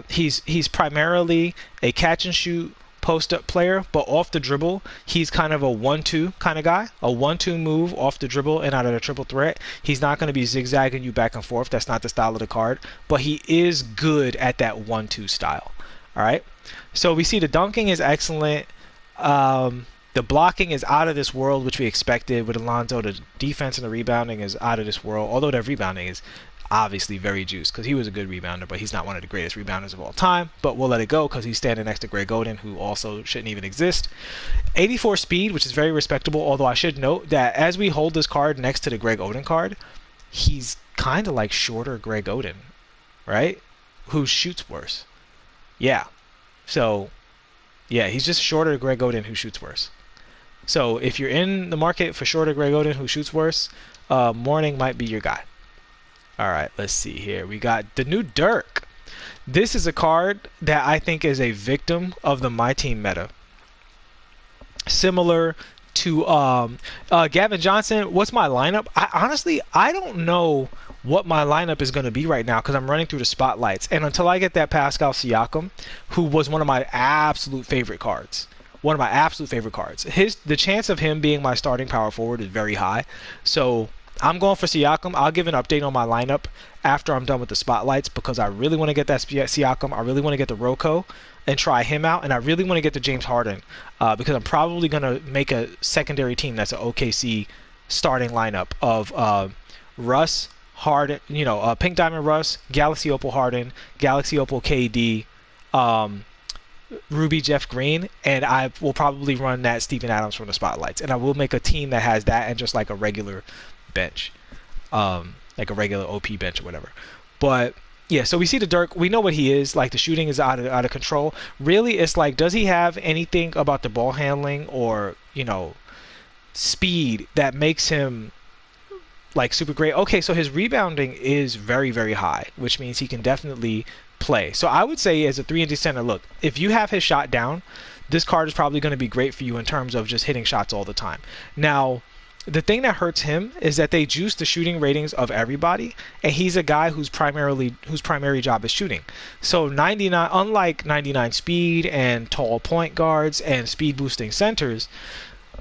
He's primarily a catch and shoot post-up player, but off the dribble, he's kind of a 1-2 kind of guy. A 1-2 move off the dribble and out of the triple threat. He's not going to be zigzagging you back and forth. That's not the style of the card, but he is good at that 1-2 style. All right. So we see the dunking is excellent. The blocking is out of this world, which we expected with Alonzo. The defense and the rebounding is out of this world, although the rebounding is obviously very juiced because he was a good rebounder, but he's not one of the greatest rebounders of all time. But we'll let it go because he's standing next to Greg Oden, who also shouldn't even exist. 84 speed, which is very respectable, although I should note that as we hold this card next to the Greg Oden card, he's kind of like shorter Greg Oden, right? Who shoots worse. Yeah. So, yeah, he's just shorter Greg Oden who shoots worse. So if you're in the market for shorter Greg Oden who shoots worse, Mourning might be your guy. All right, let's see here. We got the new Dirk. This is a card that I think is a victim of the My Team meta. Similar to Gavin Johnson. What's my lineup? Honestly, I don't know what my lineup is going to be right now because I'm running through the spotlights. And until I get that Pascal Siakam, who was one of my absolute favorite cards. The chance of him being my starting power forward is very high. So I'm going for Siakam. I'll give an update on my lineup after I'm done with the spotlights because I really want to get that Siakam. I really want to get the Rocco and try him out. And I really want to get the James Harden because I'm probably going to make a secondary team that's an OKC starting lineup of Russ, Harden, Pink Diamond Russ, Galaxy Opal Harden, Galaxy Opal KD, Ruby Jeff Green, and I will probably run that Steven Adams from the spotlights. And I will make a team that has that and just like a regular bench, like a regular OP bench or whatever. But yeah, so we see the Dirk. We know what he is. Like the shooting is out of control. Really, it's like, does he have anything about the ball handling or speed that makes him like super great? Okay, so his rebounding is very, very high, which means he can definitely play. So I would say as a 3-and-D center, look, if you have his shot down, this card is probably going to be great for you in terms of just hitting shots all the time. Now, the thing that hurts him is that they juice the shooting ratings of everybody, and he's a guy whose primary job is shooting. So 99, unlike 99 speed and tall point guards and speed boosting centers,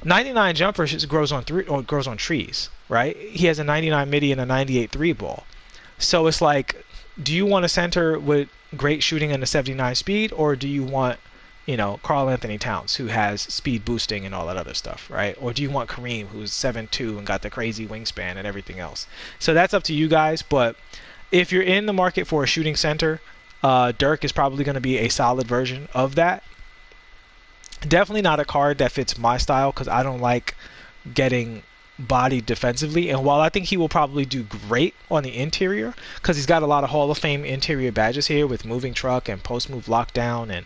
99 jumper grows on grows on trees, right? He has a 99 midi and a 98 three ball. So it's like, do you want a center with great shooting and a 79 speed, or do you want, Karl Anthony Towns, who has speed boosting and all that other stuff, right? Or do you want Kareem, who's 7'2" and got the crazy wingspan and everything else? So that's up to you guys. But if you're in the market for a shooting center, Dirk is probably going to be a solid version of that. Definitely not a card that fits my style because I don't like getting bodied defensively. And while I think he will probably do great on the interior because he's got a lot of Hall of Fame interior badges here with moving truck and post move lockdown and,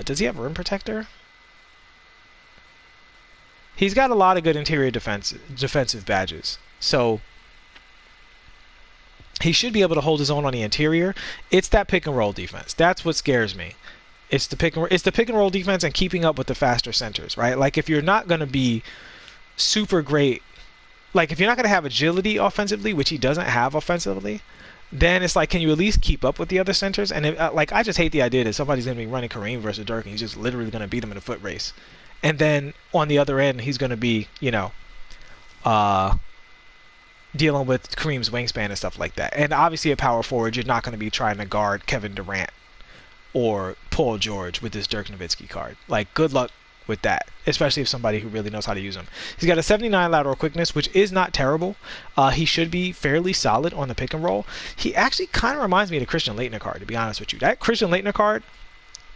does he have rim protector? He's got a lot of good interior defensive badges. So he should be able to hold his own on the interior. It's that pick and roll defense. That's what scares me. It's the pick and roll defense and keeping up with the faster centers, right? Like if you're not going to be super great, like if you're not going to have agility offensively, which he doesn't have offensively, then it's like, can you at least keep up with the other centers? And I just hate the idea that somebody's going to be running Kareem versus Dirk and he's just literally going to beat him in a foot race. And then on the other end, he's going to be, dealing with Kareem's wingspan and stuff like that. And obviously at power forward, you're not going to be trying to guard Kevin Durant or Paul George with this Dirk Nowitzki card. Like, good luck with that, especially if somebody who really knows how to use him. He's got a 79 lateral quickness, which is not terrible. He should be fairly solid on the pick and roll. He actually kind of reminds me of the Christian Laettner card, to be honest with you. That Christian Laettner card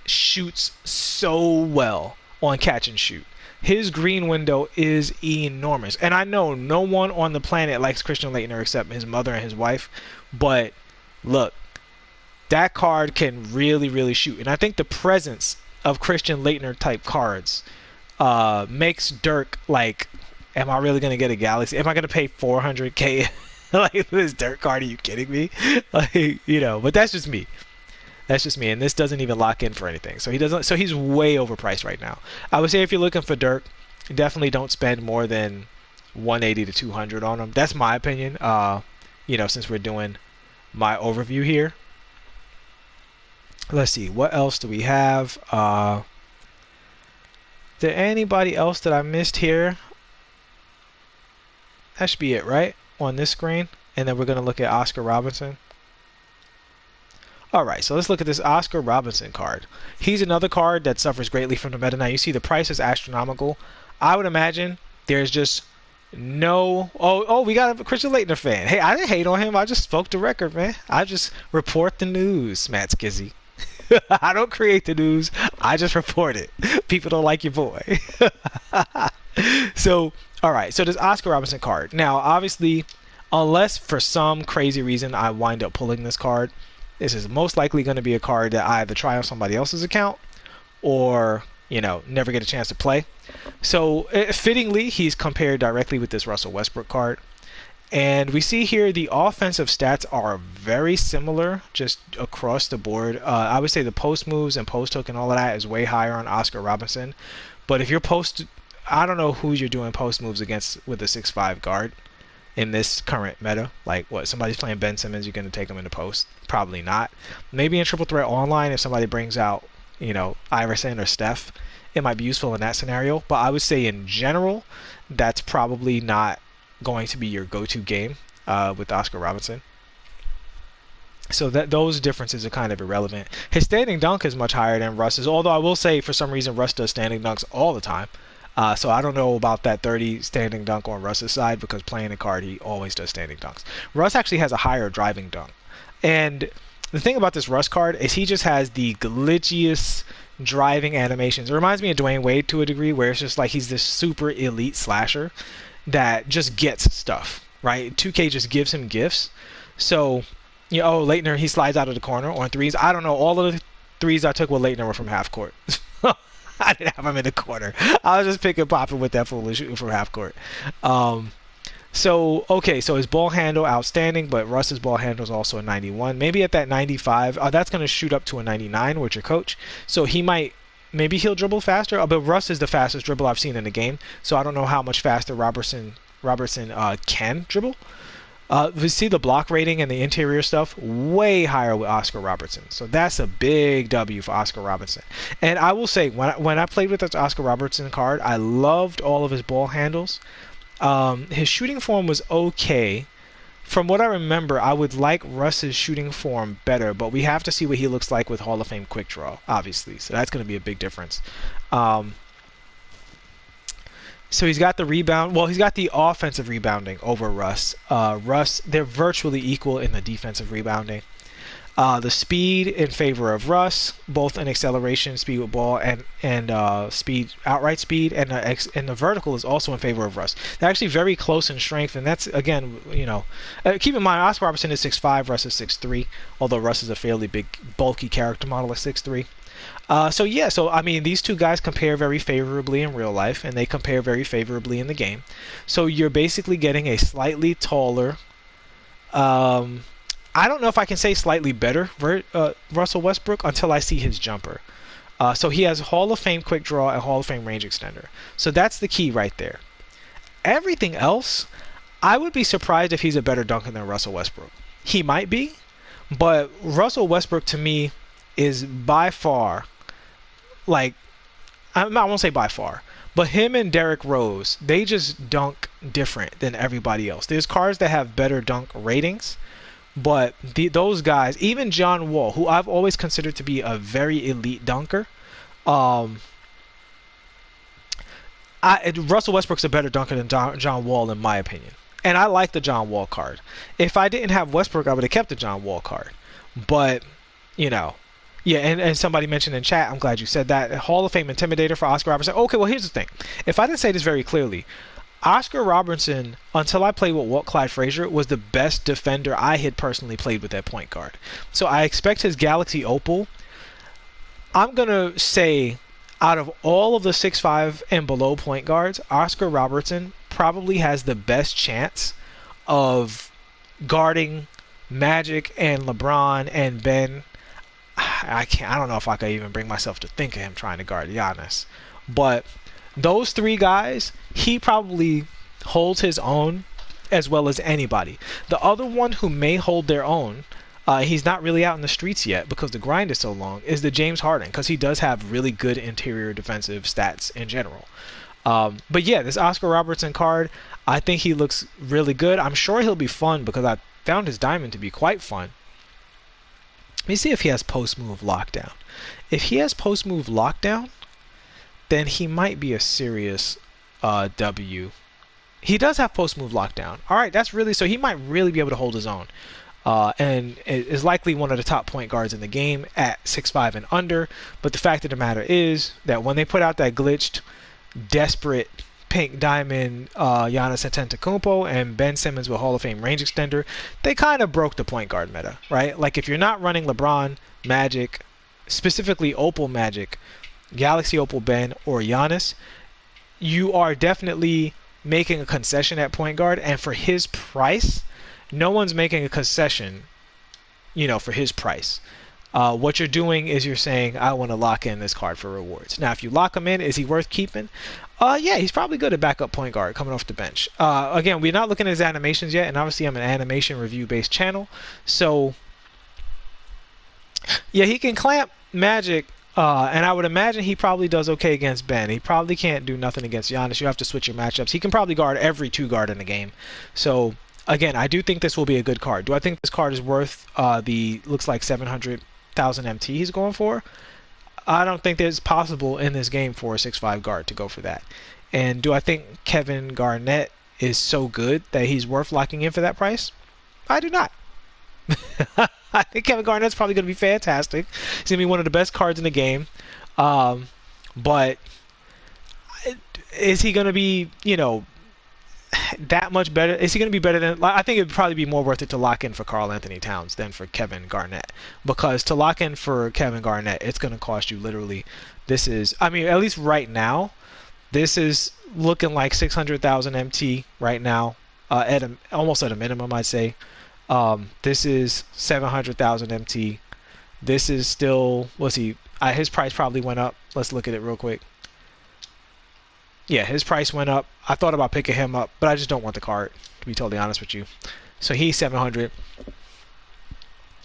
shoots so well on catch and shoot. His green window is enormous. And I know no one on the planet likes Christian Laettner except his mother and his wife. But look, that card can really, really shoot. And I think the presence of Christian Laettner type cards makes Dirk like, am I really going to get a Galaxy? Am I going to pay $400K like this Dirk card? Are you kidding me? Like, but that's just me. That's just me, and this doesn't even lock in for anything. So he's way overpriced right now. I would say if you're looking for Dirk, definitely don't spend more than 180 to 200 on him. That's my opinion. Since we're doing my overview here. Let's see, what else do we have? Is there anybody else that I missed here? That should be it, right? On this screen. And then we're going to look at Oscar Robinson. Alright, so let's look at this Oscar Robinson card. He's another card that suffers greatly from the meta. Now, you see the price is astronomical. I would imagine there's just no... Oh, we got a Christian Laettner fan. Hey, I didn't hate on him. I just spoke the record, man. I just report the news, Matt Skizzy. I don't create the news. I just report it. People don't like your boy. So, alright, so this Oscar Robinson card. Now, obviously, unless for some crazy reason I wind up pulling this card, this is most likely going to be a card that I either try on somebody else's account or, never get a chance to play. So, fittingly, he's compared directly with this Russell Westbrook card. And we see here the offensive stats are very similar just across the board. I would say the post moves and post hook and all of that is way higher on Oscar Robinson. But if you're I don't know who you're doing post moves against with a 6'5" guard in this current meta. Like, what, somebody's playing Ben Simmons, you're going to take him in the post? Probably not. Maybe in Triple Threat Online, if somebody brings out, Iverson or Steph, it might be useful in that scenario. But I would say in general, that's probably not going to be your go-to game with Oscar Robinson. So those differences are kind of irrelevant. His standing dunk is much higher than Russ's, although I will say for some reason Russ does standing dunks all the time. So I don't know about that 30 standing dunk on Russ's side because playing the card, he always does standing dunks. Russ actually has a higher driving dunk. And the thing about this Russ card is he just has the glitchiest driving animations. It reminds me of Dwayne Wade to a degree where it's just like he's this super elite slasher that just gets stuff, right? 2K just gives him gifts. So, Laettner, he slides out of the corner on threes. I don't know. All of the threes I took with Laettner were from half court. I didn't have him in the corner. I was just picking popping with that fool shooting from half court. So his ball handle outstanding, but Russ's ball handle is also a 91. Maybe at that 95, that's going to shoot up to a 99 with your coach. So maybe he'll dribble faster. But Russ is the fastest dribbler I've seen in the game. So I don't know how much faster Robertson can dribble. We see the block rating and the interior stuff way higher with Oscar Robertson. So that's a big W for Oscar Robertson. And I will say, when I played with this Oscar Robertson card, I loved all of his ball handles. His shooting form was okay. From what I remember, I would like Russ's shooting form better, but we have to see what he looks like with Hall of Fame quick draw, obviously. So that's going to be a big difference. So he's got the rebound. Well, he's got the offensive rebounding over Russ. Russ, they're virtually equal in the defensive rebounding. The speed in favor of Russ, both in acceleration, speed with ball, and speed, outright speed, and the vertical is also in favor of Russ. They're actually very close in strength, and that's, again, keep in mind, Oscar Robertson is 6'5", Russ is 6'3", although Russ is a fairly big, bulky character model at 6'3". So I mean, these two guys compare very favorably in real life, and they compare very favorably in the game. So you're basically getting a slightly taller, I don't know if I can say slightly better Russell Westbrook until I see his jumper. So he has Hall of Fame quick draw and Hall of Fame range extender. So that's the key right there. Everything else, I would be surprised if he's a better dunker than Russell Westbrook. He might be, but Russell Westbrook to me is by far, like, I won't say by far, but him and Derrick Rose, they just dunk different than everybody else. There's cards that have better dunk ratings, but those guys, even John Wall, who I've always considered to be a very elite dunker, Russell Westbrook's a better dunker than John Wall in my opinion. And I like the John Wall card. If I didn't have Westbrook, I would have kept the John Wall card. But, yeah, and somebody mentioned in chat, I'm glad you said that, Hall of Fame Intimidator for Oscar Robertson. Okay, well, here's the thing. If I didn't say this very clearly, Oscar Robertson, until I played with Walt Clyde Frazier, was the best defender I had personally played with at point guard. So I expect his Galaxy Opal. I'm going to say, out of all of the 6'5" and below point guards, Oscar Robertson probably has the best chance of guarding Magic and LeBron and Ben. I don't know if I could even bring myself to think of him trying to guard Giannis. But those three guys, he probably holds his own as well as anybody. The other one who may hold their own, he's not really out in the streets yet because the grind is so long, is the James Harden, because he does have really good interior defensive stats in general. But yeah, this Oscar Robertson card, I think he looks really good. I'm sure he'll be fun because I found his diamond to be quite fun. Let me see if he has post-move lockdown. If he has post-move lockdown, then he might be a serious W. He does have post-move lockdown. All right, that's really, so he might really be able to hold his own. And is likely one of the top point guards in the game at 6'5" and under. But the fact of the matter is that when they put out that glitched, desperate pink diamond Giannis Antetokounmpo and Ben Simmons with Hall of Fame range extender, they kind of broke the point guard meta, right? Like if you're not running LeBron, Magic, specifically Opal Magic, Galaxy Opal Ben, or Giannis, you are definitely making a concession at point guard, and for his price, no one's making a concession, for his price. What you're doing is you're saying, I want to lock in this card for rewards. Now, if you lock him in, is he worth keeping? Yeah, he's probably good at backup point guard coming off the bench. Again, we're not looking at his animations yet, and obviously I'm an animation review-based channel. So, yeah, he can clamp Magic, and I would imagine he probably does okay against Ben. He probably can't do nothing against Giannis. You have to switch your matchups. He can probably guard every two guard in the game. So, again, I do think this will be a good card. Do I think this card is worth looks like 700,000 MT he's going for? I don't think it's possible in this game for a 6'5" guard to go for that. And do I think Kevin Garnett is so good that he's worth locking in for that price? I do not. I think Kevin Garnett's probably going to be fantastic. He's going to be one of the best cards in the game. But is he going to be, that much better? Is he going to be better than? I think it would probably be more worth it to lock in for Karl Anthony Towns than for Kevin Garnett, because to lock in for Kevin Garnett, it's going to cost you literally. This is, at least right now, this is looking like 600,000 MT right now, almost at a minimum, I'd say. This is 700,000 MT. This is still, his price probably went up. Let's look at it real quick. Yeah, his price went up. I thought about picking him up, but I just don't want the card, to be totally honest with you. So he's 700.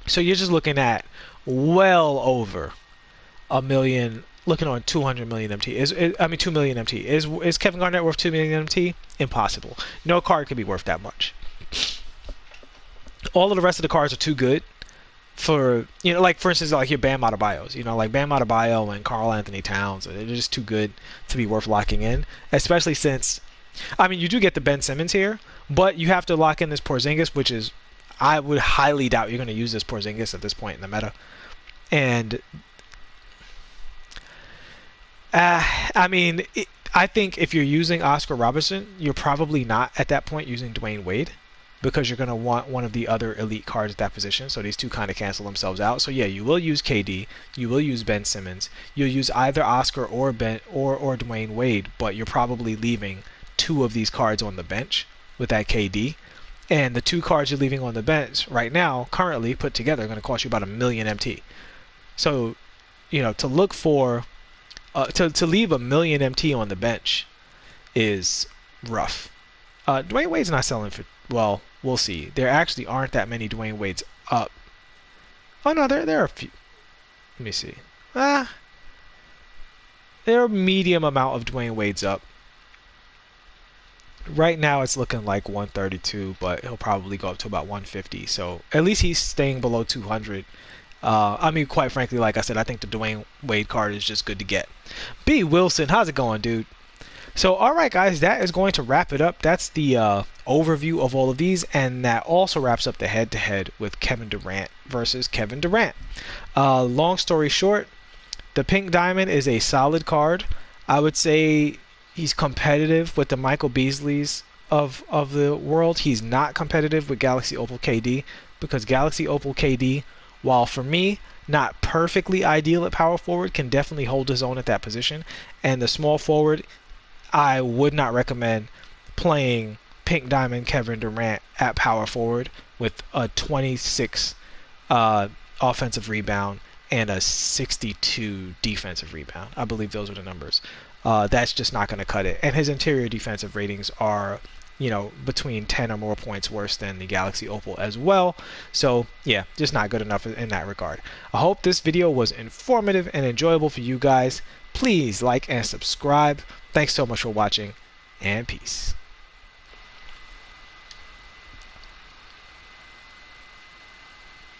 So you're just looking at well over a million, looking on 200 million MT. I mean 2 million MT. Is Kevin Garnett worth 2 million MT? Impossible. No card could be worth that much. All of the rest of the cards are too good for, like for instance, like your Bam Adebayos, like Bam Adebayo and Karl Anthony Towns, they're just too good to be worth locking in, especially since, I mean, you do get the Ben Simmons here, but you have to lock in this Porzingis, which is, I would highly doubt you're going to use this Porzingis at this point in the meta. And I mean, I think if you're using Oscar Robertson, you're probably not at that point using Dwayne Wade, because you're going to want one of the other elite cards at that position. So these two kind of cancel themselves out. So yeah, you will use KD, you will use Ben Simmons, you'll use either Oscar or Dwayne Wade, but you're probably leaving two of these cards on the bench with that KD. And the two cards you're leaving on the bench right now, currently put together, are going to cost you about 1 million MT. So, to look for to leave 1 million MT on the bench is rough. Dwayne Wade's not selling for, well, we'll see. There actually aren't that many Dwayne Wades up. Oh no, there are a few. Let me see. There are a medium amount of Dwayne Wades up. Right now it's looking like 132, but he'll probably go up to about 150. So at least he's staying below 200. I mean, quite frankly, like I said, I think the Dwayne Wade card is just good to get. B. Wilson, how's it going, dude? So, alright guys, that is going to wrap it up. That's the overview of all of these, and that also wraps up the head-to-head with Kevin Durant versus Kevin Durant. Long story short, the Pink Diamond is a solid card. I would say he's competitive with the Michael Beasleys of the world. He's not competitive with Galaxy Opal KD, because Galaxy Opal KD, while for me not perfectly ideal at power forward, can definitely hold his own at that position. And the small forward, I would not recommend playing Pink Diamond Kevin Durant at power forward with a 26 offensive rebound and a 62 defensive rebound. I believe those are the numbers. That's just not going to cut it. And his interior defensive ratings are, between 10 or more points worse than the Galaxy Opal as well. So yeah, just not good enough in that regard. I hope this video was informative and enjoyable for you guys. Please like and subscribe. Thanks so much for watching, and peace.